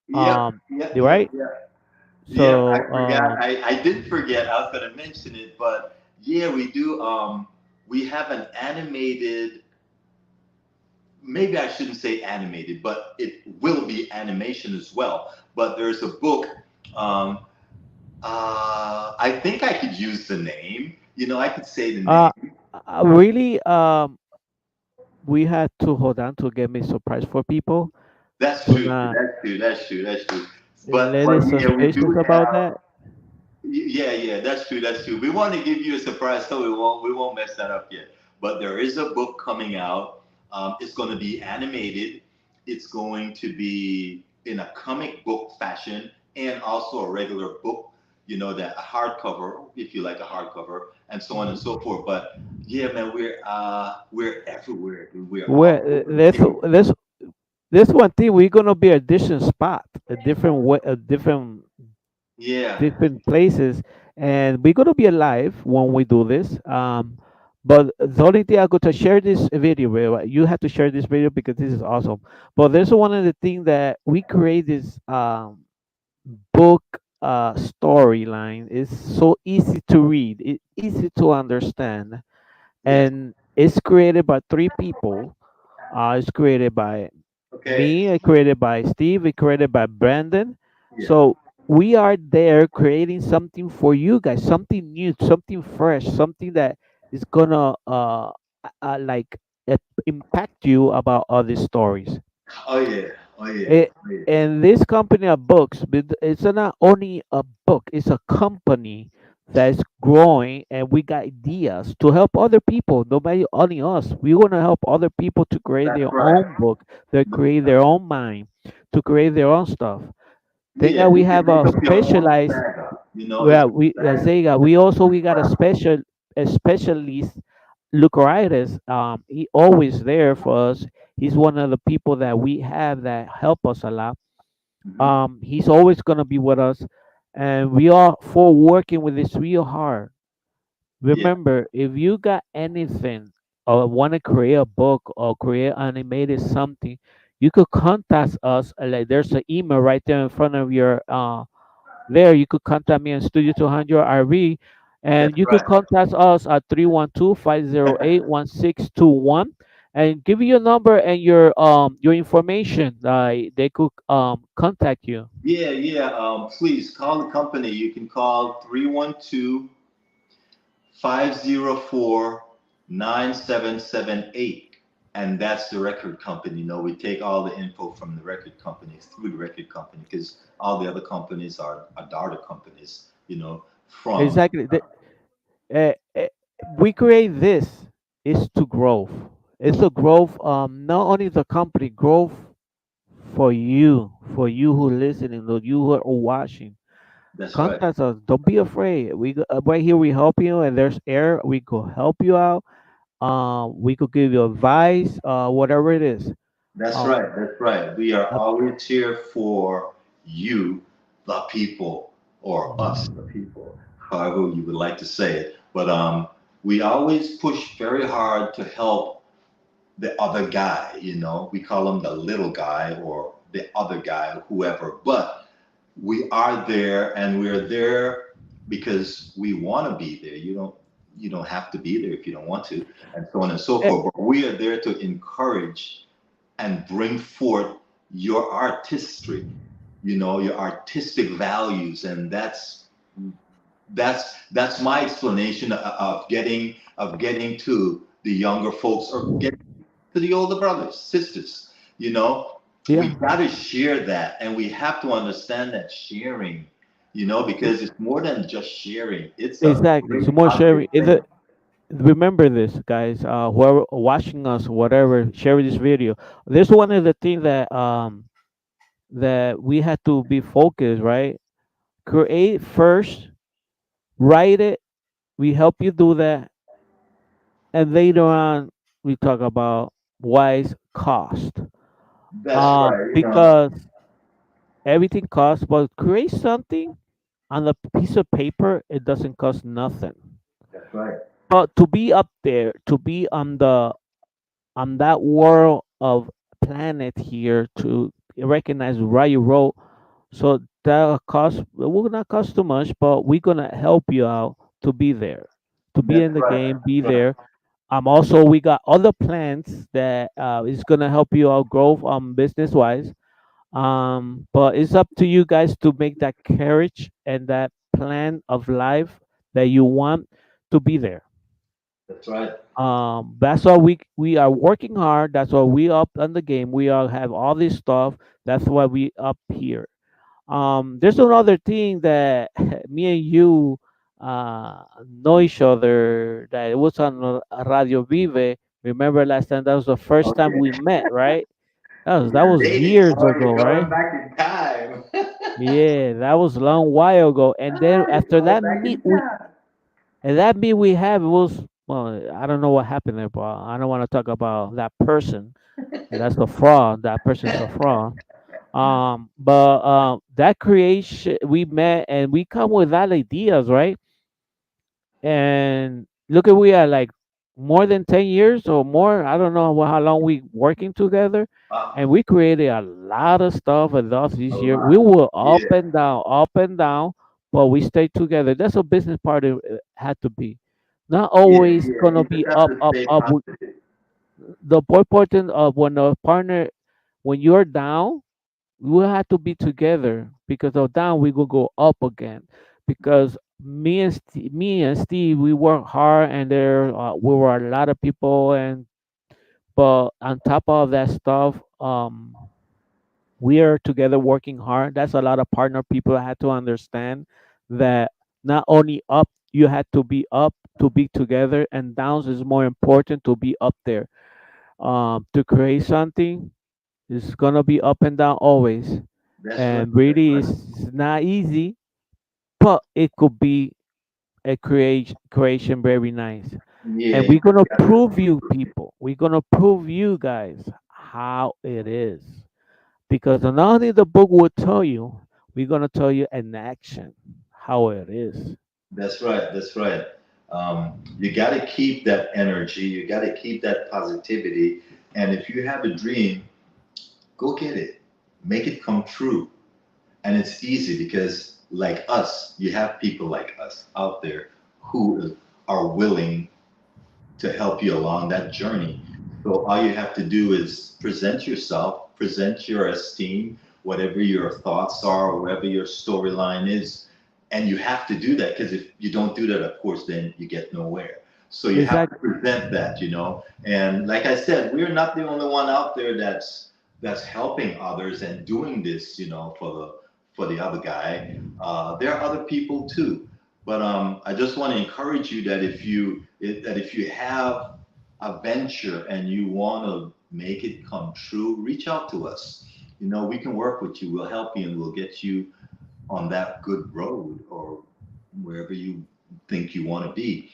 Yep. Um, Yep. Yep. right. Yep. Yeah, I So forgot. I did forget. I was gonna mention it, but yeah, we do. We have an animated. Maybe I shouldn't say animated, but it will be animation as well. But there's a book. Um, I think I could use the name. I could say the uh, name. really we had to hold on to get me surprise for people That's to true. not That's true. That's true. That's true. But let it yeah, we suspicious do about have. that. Yeah, yeah, that's true. That's true. We want to give you a surprise, so we won't mess that up yet. But there is a book coming out. It's going to be animated. It's going to be in a comic book fashion and also a regular book. That a hardcover, if you like a hardcover, and so on and Mhm. so forth. But yeah, man, we're everywhere, dude. We're Well, all over the there's place. this one thing we're gonna be a different spot, a different way, a Yeah. different places, and we're gonna be alive when we do this. But the only thing I got to share this video, bro, you have to share this video because this is awesome. But there's one of the things that we create this book storyline. It's so easy to read, easy to understand, Yes. and it's created by three people. It's created by Okay. me, created by Steve, created by Brandon. Yeah. So we are there creating something for you guys, something new, something fresh, something that is gonna like uh, impact you about other stories. Oh yeah. Oh yeah. It, Oh yeah. and this company of books, it's not only a book, it's a company that's growing, and we got ideas to help other people, nobody only us. We want to help other people to create That's their own right. book, to create their own mind, to create their own stuff. Thank Yeah, God we you can have make a up your own specialized saga. You know, it's Well, we Zega, we got a specialist, Lucaritis. He always there for us. He's one of the people that we have that help us a lot. hmm He's always gonna be with us, and we are for working with this real hard. yeah, Remember, if you got anything or want to create a book or create animated something, you could contact us. Like there's an email right there in front of your there. You could contact me on Studio 200 RV, that's and you could right. contact us at 312-508-1621, and give you your number and your information. They could contact you. Yeah, yeah. Please call the company. You can call 312-504-9778, and that's the record company. No, we take all the info from the record companies through the record company because all the other companies are daughter companies, from. Exactly. Uh, uh, we create this is to growth. It's a growth. Not only the company growth for you who listening, for you who are watching. That's right. Contact us. Don't be afraid. Right here we help you, and there's air. We could help you out. We could give you advice. Whatever it is. That's Um, right. That's right. We are uh, always here for you, the people, or us, the people, however you would like to say it. But we always push very hard to help the other guy. We call him the little guy or the other guy, whoever. But we are there, and we're there because we want to be there. You don't have to be there if you don't want to, and so on and so eh, forth. But we are there to encourage and bring forth your artistry, your artistic values, and that's my explanation of getting to the younger folks or getting to the older brothers, sisters. You know, we yeah, got to share that, and we have to understand that sharing, because it's more than just sharing. It's a exactly. So great more sharing. positive thing. Remember this, guys. Whoever watching us, whatever, share this video. This one of the things that we had to be focused, right? Create first, write it. We help you do that, and later on we talk about wise cost. That's right. Because everything costs, but create something on a piece of paper, it doesn't cost nothing. That's right. But to be up there, to be on that world of planet here, to recognize right you wrote, so that cost it will not cost too much, but we're gonna help you out to be there, to be That's in the right. game, be That's right. there. Also we got other plans that is gonna help you out grow business wise. But it's up to you guys to make that courage and that plan of life that you want to be there. That's right. That's why we are working hard. That's why we up on the game. We all have all this stuff. That's why we up here. There's another thing that me and you know each other. That it was on Radio Vive. Remember last time? That was the first time Okay. we met, right? That We're was dating. years Oh, ago, you're right? going back in time. Yeah, that was a long while ago. And then You're after going that back meet in we time. and that meet we have, it was, well, I don't know what happened there, but I don't want to talk about that person. That's a fraud. That person's a fraud. But that creation we met and we come with that ideas, right? And look at we are like more than 10 years or more. I don't know how long we working together, Wow, and we created a lot of stuff with us a this year. We lot. were Yeah. up and down, but we stayed together. That's a business part. Had to be not Yeah, always yeah. gonna You just be have up, to up, stay up. positive. The important of when a partner, when you're down, we have to be together because of down we will go up again. Because me and Steve, we work hard, and there we were a lot of people, and but on top of that stuff, we are together working hard. That's a lot of partner people had to understand that not only up you had to be up to be together, and downs is more important to be up there. To create something, it's gonna be up and down always, That's right. and That's really right. it's not easy. but it could be a creation very nice. Yeah, And you we're gonna gotta prove you people. We're gonna prove you guys how it is. Because not only the book will tell you, we're gonna tell you in action how it is. That's right. That's right. You got to keep that energy. You got to keep that positivity. And if you have a dream, go get it. Make it come true. And it's easy because, like us, you have people like us out there who are willing to help you along that journey. So all you have to do is present yourself, present your esteem, whatever your thoughts are, or whatever your storyline is. And you have to do that because if you don't do that, of course, then you get nowhere. So you have to Exactly. present that, you know. And like I said, we're not the only one out there that's helping others and doing this, you know, for the other guy. There are other people too. But I just want to encourage you that if you have a venture and you want to make it come true, reach out to us. You know, we can work with you. We'll help you and we'll get you on that good road or wherever you think you want to be.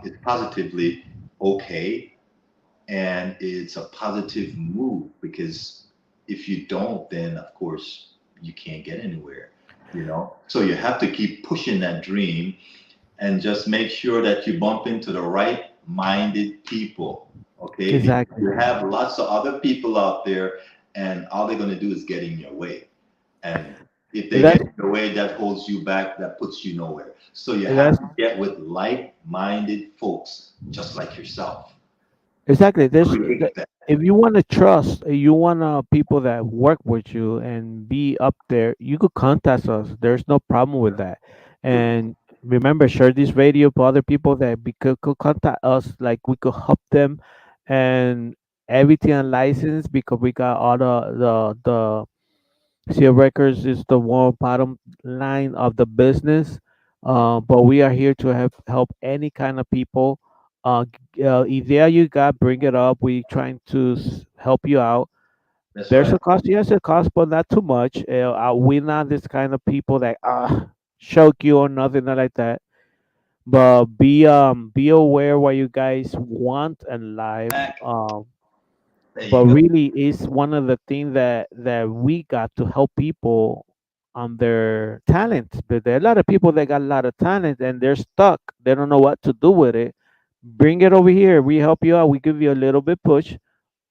It's positively okay and it's a positive move because if you don't, then of course you can't get anywhere. You know, so you have to keep pushing that dream and just make sure that you bump into the right minded people. Okay, because Exactly. you have lots of other people out there and all they're going to do is get in your way, and if they get That's in your way, that holds you back, that puts you nowhere. So you have that's to get with like minded folks just like yourself. exactly. Create that. If you want to trust, you want people that work with you and be up there, you could contact us. There's no problem with that. And remember, share this video for other people that could contact us. Like we could help them and everything on license because we got all the Seal Records is the one bottom line of the business, but we are here to help any kind of people. Idea you got, bring it up. We trying to help you out. That's There's right. a cost, yes, a cost, but not too much. We're not this kind of people that choke you or nothing like that. But be aware what you guys want in life. Back. There But you go. really is one of the things that we got to help people on their talents. But there are a lot of people that got a lot of talent and they're stuck. They don't know what to do with it. Bring it over here. We help you out. We give you a little bit push.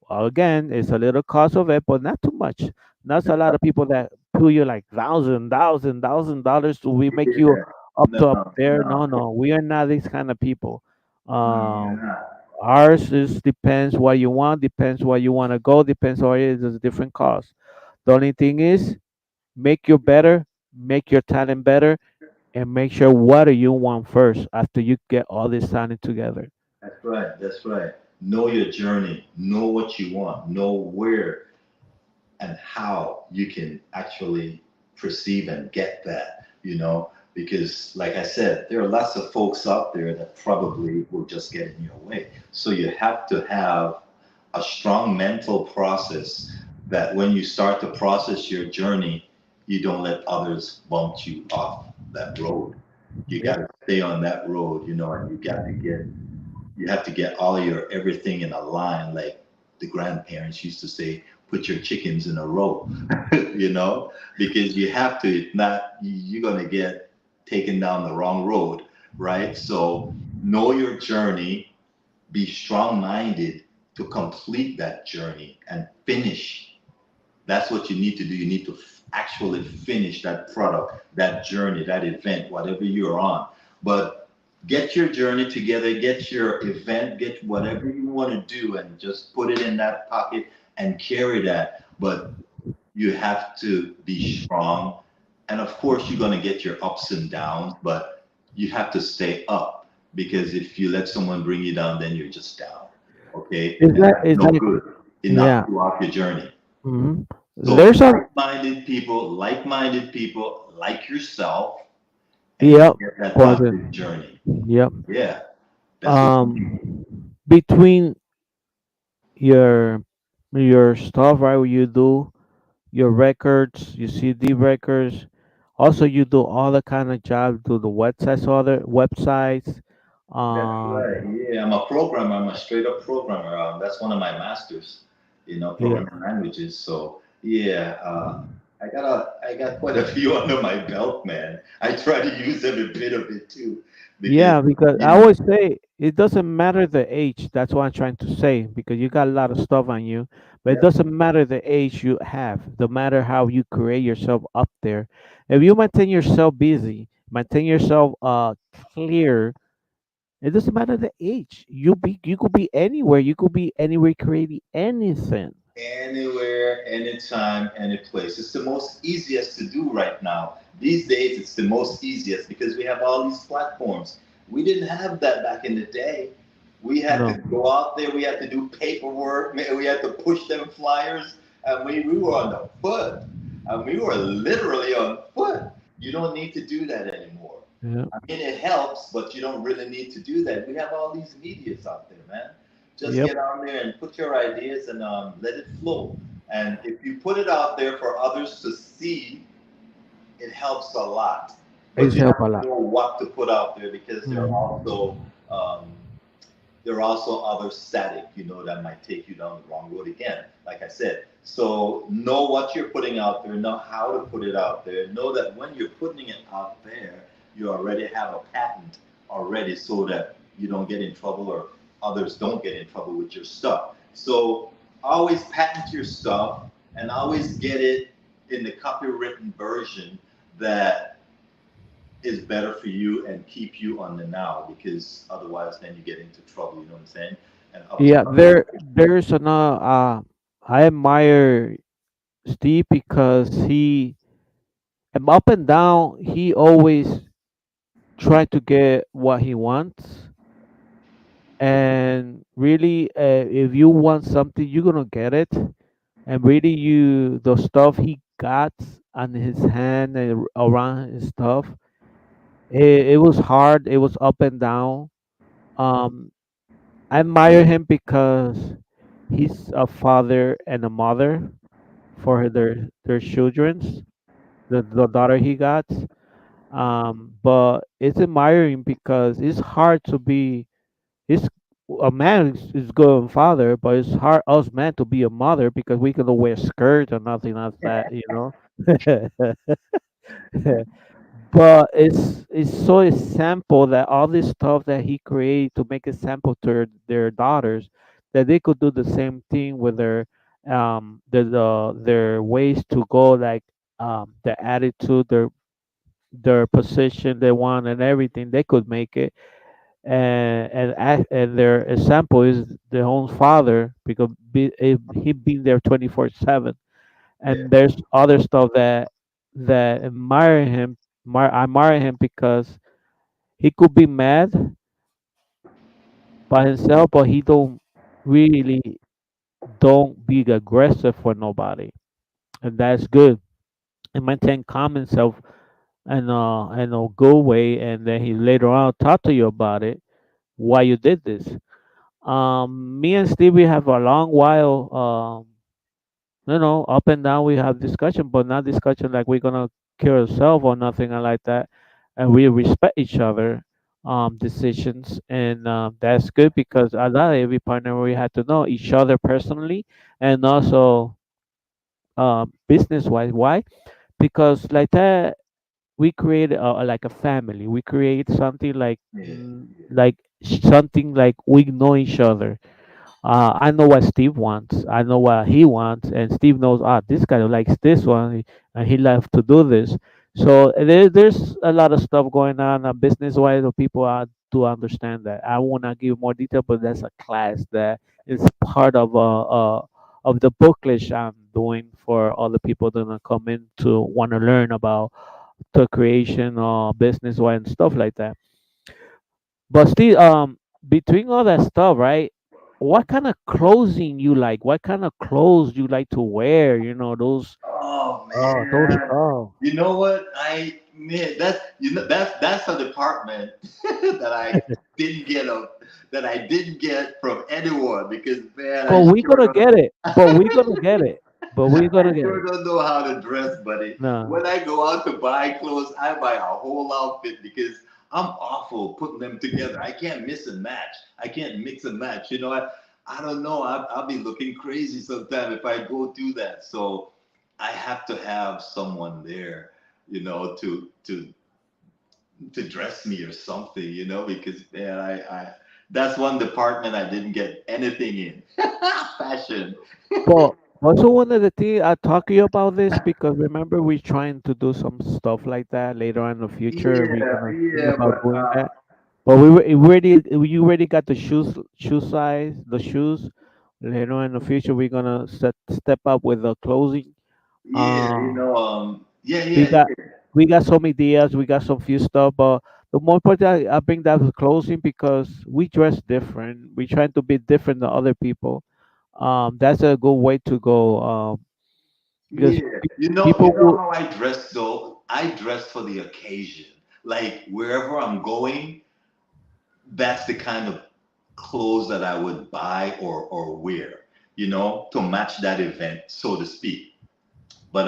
Well, again, it's a little cost of it, but not too much. Not a lot of people that pay you like $1,000 to we make you Yeah. up No, there. no, No, no, we are not these kind of people. no, you're Um, not. Ours is depends what you want, depends where you want to go, depends what it is. There's a different cost. The only thing is make you better, make your talent better, and make sure what do you want first after you get all this talent together. That's right. That's right. Know your journey. Know what you want. Know where and how you can actually perceive and get that, you know, because like I said, there are lots of folks out there that probably will just get in your way. So you have to have a strong mental process that when you start to process your journey, you don't let others bump you off that road. You got Yep. to stay on that road, you know, and you have to get all your everything in a line, like the grandparents used to say, put your chickens in a row, you know, because you have to, if not, you're going to get taken down the wrong road, right? So know your journey, be strong minded to complete that journey and finish. That's what you need to do. You need to actually finish that product, that journey, that event, whatever you're on. But get your journey together, get your event, get whatever you want to do, and just put it in that pocket and carry that. But you have to be strong. And of course, you're going to get your ups and downs, but you have to stay up because if you let someone bring you down, then you're just down. Okay. Is And that that's is no that good. It knocks yeah. you off your journey. hmm So There's a like-minded people like yourself, and yep. get that Positive. positive journey. Yep. Yeah, that's what you need. Um between your stuff right what you do, your records, your CD records, Also, you do all the kind of jobs, do the websites, other websites. That's right. Um, Yeah, I'm a programmer. I'm a straight up programmer. That's one of my masters, yeah, programming languages. So yeah, I got quite a few under my belt, man. I try to use every bit of it too, because yeah. Because I you know, always say it doesn't matter the age. That's what I'm trying to say. Because you got a lot of stuff on you, but it yeah, doesn't matter the age you have. No matter how you create yourself up there, if you maintain yourself busy, maintain yourself clear. It doesn't matter the age. You could be anywhere. You could be anywhere creating anything. anywhere, anytime, any place. It's the most easiest to do right now. These days, it's the most easiest because we have all these platforms. We didn't have that back in the day. We had to No. go out there, we had to do paperwork, we had to push them flyers, and we were on the foot. And we were literally on foot. You don't need to do that anymore. Yeah. I mean, it helps, but you don't really need to do that. We have all these medias out there, man. Just Yep. get on there and put your ideas and let it flow. And if you put it out there for others to see, it helps a lot. But It's you help a have to lot. know what to put out there because Mhm. um, there are also other static, that might take you down the wrong road again. Like I said, so know what you're putting out there, know how to put it out there, know that when you're putting it out there, you already have a patent already, so that you don't get in trouble or others don't get in trouble with your stuff. So always patent your stuff and always get it in the copywritten version that is better for you and keep you on the now, because otherwise then you get into trouble, you know what I'm saying? And up to Yeah, there's another. I admire Steve because up and down, he always try to get what he wants. And really, if you want something, you're gonna get it. And really, the stuff he got on his hand and around his stuff, it was hard. It was up and down. Um, I admire him because he's a father and a mother for their children's the daughter he got. But it's admiring because it's hard to be. It's a man is good father, but it's hard us men to be a mother because we can wear skirt or nothing like that, you know. But it's so example that all this stuff that he created to make a sample to their daughters, that they could do the same thing with their ways to go, like their attitude, their position they want and everything. They could make it. And their example is their own father, because he been there 24/7. yeah, And there's other stuff that admire him. I admire him because he could be mad by himself, but he really don't be aggressive for nobody, and that's good. And maintain calm himself and a good way, and then he later on talk to you about it, why you did this. Me and Steve, we have a long while. Up and down we have discussion, but not discussion like we're gonna kill ourselves or nothing like that. And we respect each other decisions, and that's good because a lot of every partner we had to know each other personally and also business wise. Why? Because like that we create like a family. We create something like yeah, something like we know each other. I know what Steve wants. I know what he wants, and Steve knows. This guy likes this one, and he loves to do this. So there's a lot of stuff going on business wise. For people to understand that. I will not give more detail, but that's a class that is part of the booklet I'm doing for all the people that are come in to want to learn about the creation or business wise and stuff like that. But still, between all that stuff, right? What kind of clothing you like? What kind of clothes you like to wear? oh Those man, stuff. you know what, that's a department that I didn't get a that I didn't get from anyone, because man, But I we sure gonna enough. get it. But we gonna get it. but we're I gonna get sure it. don't know how to dress, buddy. No. When I go out to buy clothes, I buy a whole outfit because I'm awful putting them together. I can't miss and match. I can't mix and match. I don't know. I'll be looking crazy sometimes if I go do that. So I have to have someone there, to dress me or something, because man, I that's one department I didn't get anything in. Fashion. But also one of the things I talk to you about this because remember we're trying to do some stuff like that later on in the future. We're Yeah, gonna think yeah, about but doing that. But we already you already got the shoe size, the shoes. Later on in the future, we're gonna step up with the clothing. yeah, Uh, yeah, we yeah, got yeah. we got some ideas, we got some few stuff, but the more important, I bring that with clothing because we dress different. We trying to be different than other people. That's a good way to go. Because Yeah. people You know will. how I dress though? I dress for the occasion. Like wherever I'm going, that's the kind of clothes that I would buy or wear, to match that event, so to speak. But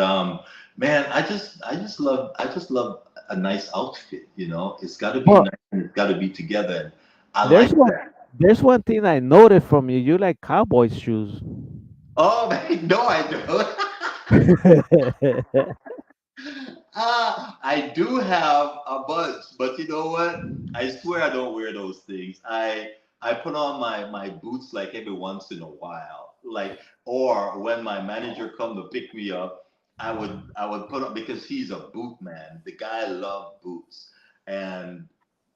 man, I just love a nice outfit. It's got to be Well, nice and it's got to be together. And I there's like one that. there's one thing I noticed from you. You like cowboy shoes. Oh man, no, I don't. I do have a bunch, but you know what? I swear I don't wear those things. I put on my boots like every once in a while, like or when my manager come to pick me up, I would put on because he's a boot man. The guy loved boots, and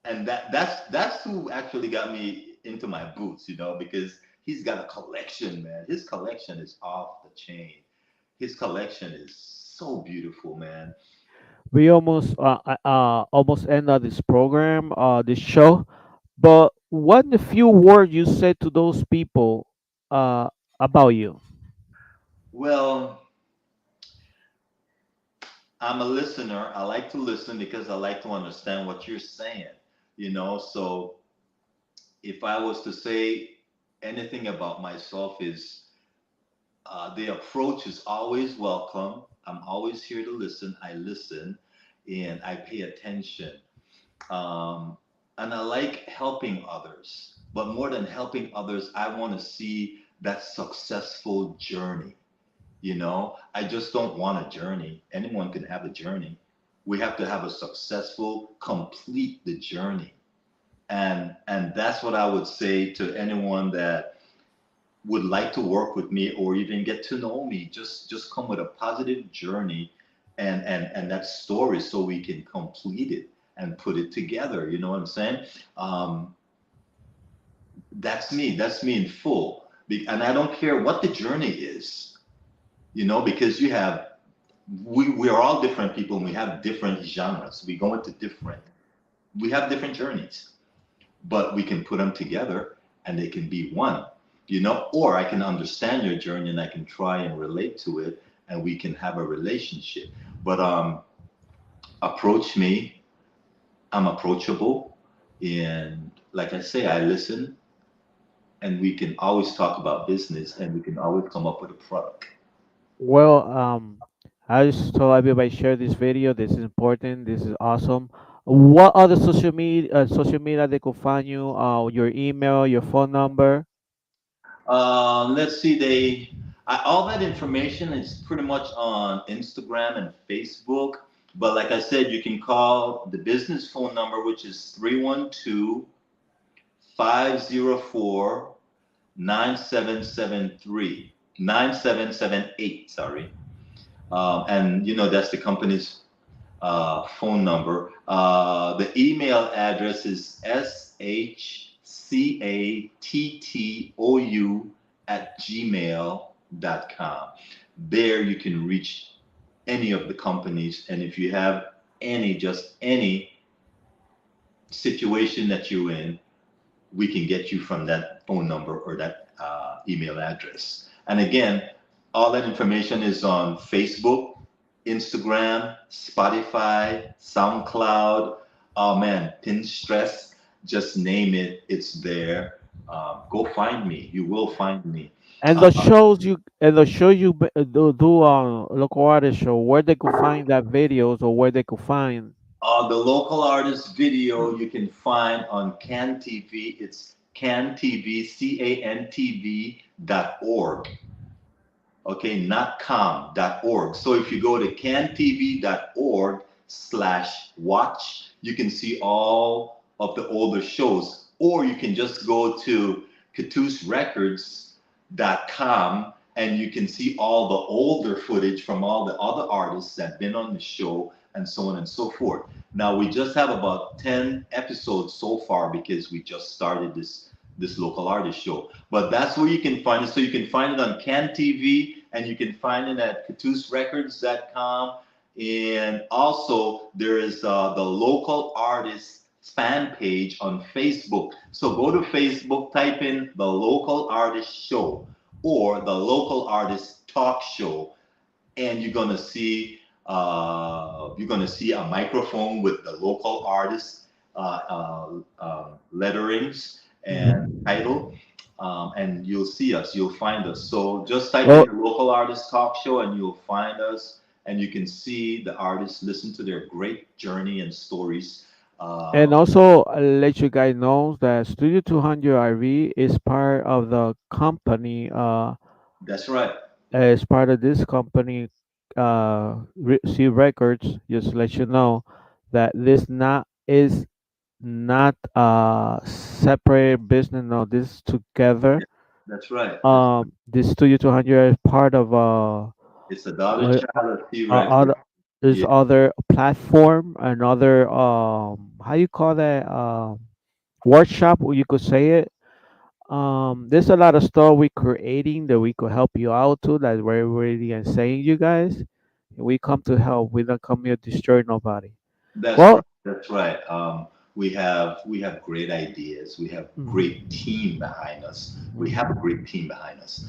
that's who actually got me into my boots, because he's got a collection, man. His collection is off the chain. His collection is so beautiful, man. We almost end of this program, this show. But what the few words you said to those people uh about you? Well, I'm a listener. I like to listen because I like to understand what you're saying. So if I was to say anything about myself, is the approach is always welcome. I'm always here to listen. I listen and I pay attention. Um, and I like helping others. But more than helping others, I want to see that successful journey. I just don't want a journey. Anyone can have a journey. We have to have a successful, complete the journey. And that's what I would say to anyone that would like to work with me or even get to know me. Just come with a positive journey and that story so we can complete it and put it together. You know what I'm saying? Um, that's me in full. And I don't care what the journey is, because we are all different people and we have different genres. We have different journeys, but we can put them together and they can be one, or I can understand your journey and I can try and relate to it and we can have a relationship. But approach me. I'm approachable. And like I say, I listen and we can always talk about business and we can always come up with a product. Well, I just told everybody share this video. This is important. This is awesome. What other social media they could find you? Your email, your phone number. Let's see. All that information is pretty much on Instagram and Facebook. But like I said, you can call the business phone number, which is 312-504-9773, 9778. Sorry. And that's the company's phone number. The email address is shcattou@gmail.com. There you can reach any of the companies, and if you have just any situation that you're in, we can get you from that phone number or that email address. And again, all that information is on Facebook, Instagram, Spotify, SoundCloud. Oh man, Pinterest, just name it, it's there. Go find me. You will find me. And the shows you and the show you do local artist show, where they could find that videos or where they could find. The local artist video you can find on CAN TV. It's CAN TV, CANTV.org. Okay, not com.org. So if you go to cantv.org/watch, you can see all of the older shows, or you can just go to catusrecords.com and you can see all the older footage from all the other artists that have been on the show and so on and so forth. Now we just have about 10 episodes so far because we just started this local artist show. But that's where you can find it. So you can find it on CAN TV and you can find it at catusrecords.com. And also there is the local artist fan page on Facebook. So go to Facebook, type in the local artist show or the local artist talk show, and you're gonna see a microphone with the local artist letterings and Mhm. title, and you'll see us. You'll find us. So just type in Well, the local artist talk show, and you'll find us. And you can see the artists listen to their great journey and stories. and Uh, also let you guys know that Studio 200 RV is part of the company. that's right. As part of this company, C Records. Just let you know that this not is not separate business. No, this is together. Yeah, that's right. That's right. This Studio 200 is part of It's a daughter uh, child of T other Records. this Yeah, other platform, another how you call that workshop, or you could say it. There's a lot of stuff we're creating that we could help you out to. That we're really and saying, you guys. We come to help. We don't come here to destroy nobody. that's right. Well, That's right. We have great ideas. We have great mhm, team behind us. We have a mhm. great team behind us.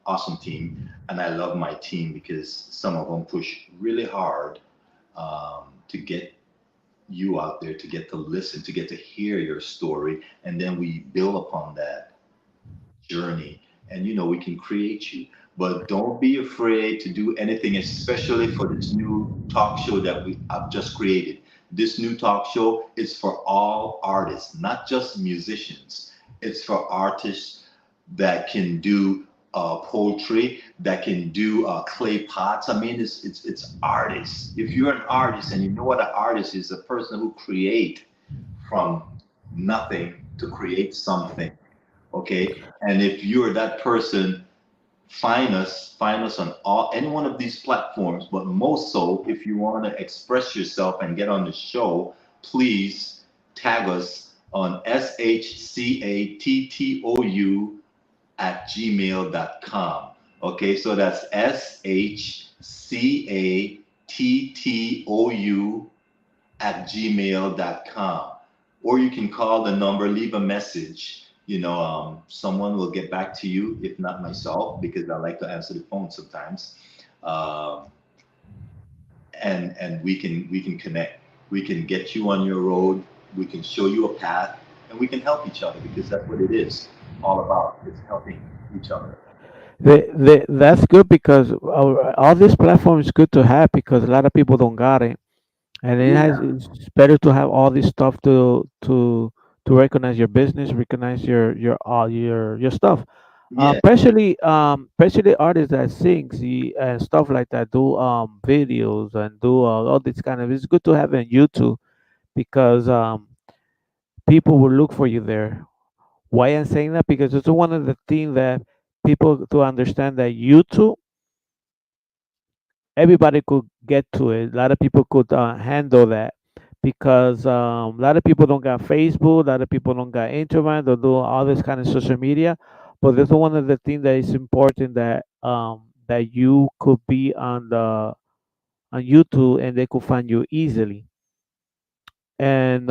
Awesome team, and I love my team because some of them push really hard to get you out there, to get to listen, to get to hear your story, and then we build upon that journey, and we can create you. But don't be afraid to do anything, especially for this new talk show that I've just created. This new talk show is for all artists, not just musicians. It's for artists that can do poetry, that can do clay pots. I mean, it's artists. If you're an artist, and you know what an artist is, a person who create from nothing to create something. Okay, and if you're that person, find us on all any one of these platforms, but most so if you want to express yourself and get on the show, please tag us on shcattou@gmail.com. Okay, so that's shcattou@gmail.com. Or you can call the number, leave a message. Someone will get back to you, if not myself, because I like to answer the phone sometimes. Um, and we can connect. We can get you on your road. We can show you a path, and we can help each other because that's what it is all about. It's helping each other. That's good because all these platforms is good to have because a lot of people don't got it, and Yeah, it's better to have all this stuff to recognize your business, recognize your all your stuff. yeah, Especially artists that sings and stuff like that do videos and do all this kind of. It's good to have on YouTube because people will look for you there. Why I'm saying that? Because it's one of the things that people to understand that YouTube, everybody could get to it. A lot of people could handle that because a lot of people don't got Facebook, a lot of people don't got internet, they do all this kind of social media. But that's one of the things that is important that you could be on YouTube and they could find you easily. And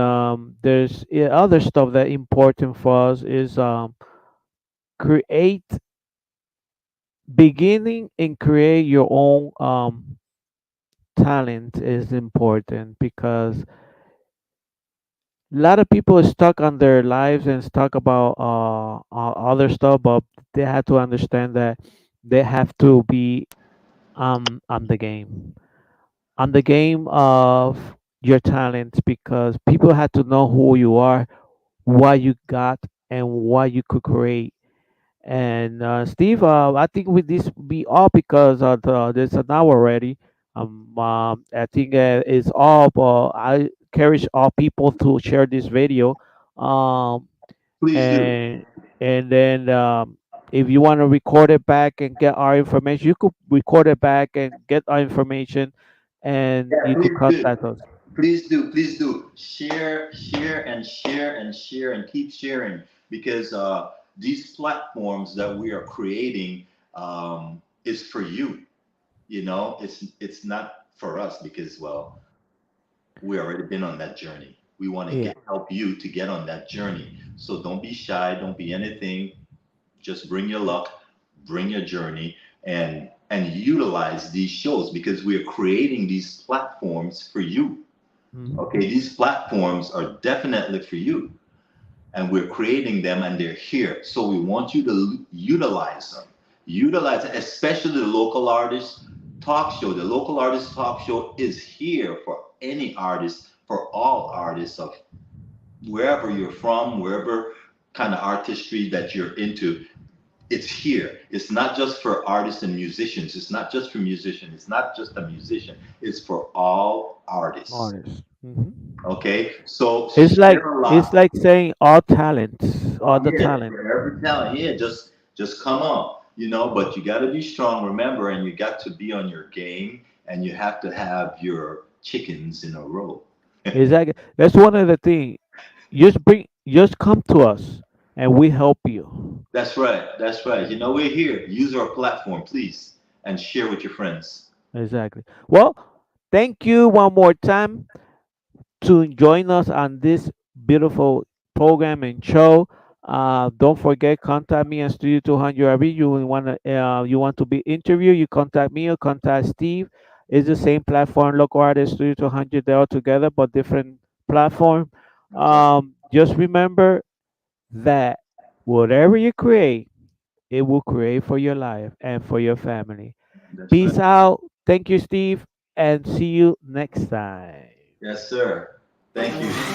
there's other stuff that important for us is create beginning and create your own talent is important because a lot of people are stuck on their lives and stuck about other stuff, but they have to understand that they have to be on the game, on the game of your talents, because people have to know who you are, what you got, and what you could create. And Steve, I think with this be all because there's an hour already. I think it's all. I encourage all people to share this video, um, Please do. and then if you want to record it back and get our information, you could record it back and get our information, and Yeah, you could please do. contact us. Please do. Please do. Share, share, and share, and share, and keep sharing because these platforms that we are creating is for you. You know, it's not for us because well, we already been on that journey. We want to Yeah. get help you to get on that journey. So don't be shy. Don't be anything. Just bring your luck, bring your journey, and utilize these shows because we are creating these platforms for you. Okay, Mhm. these platforms are definitely for you, and we're creating them, and they're here. So we want you to utilize them. Utilize, especially the local artist talk show. The local artist talk show is here for any artist, for all artists of wherever you're from, wherever kind of artistry that you're into, it's here. It's not just for artists and musicians. It's not just for musicians. It's not just a musician. It's for all artists. Artist. Hmm. Okay, so It's like share a it's lot. like saying all talents, all the Yeah, talent. for every talent. Yeah, just come on. You know, but you got to be strong. Remember, and you got to be on your game, and you have to have your chickens in a row. Exactly. That's one of the things. Just come to us, and we help you. That's right. That's right. You know, we're here. Use our platform, please, and share with your friends. Exactly. Well, thank you one more time to join us on this beautiful program and show. Don't forget, contact me at Studio 200 RV. You want to be interviewed, you contact me or contact Steve. It's the same platform, Local Artist Studio 200. They're all together, but different platform. That's right. Just remember that whatever you create, it will create for your life and for your family. That's right. Peace out. Thank you, Steve, and see you next time. Yes, sir. Thank you.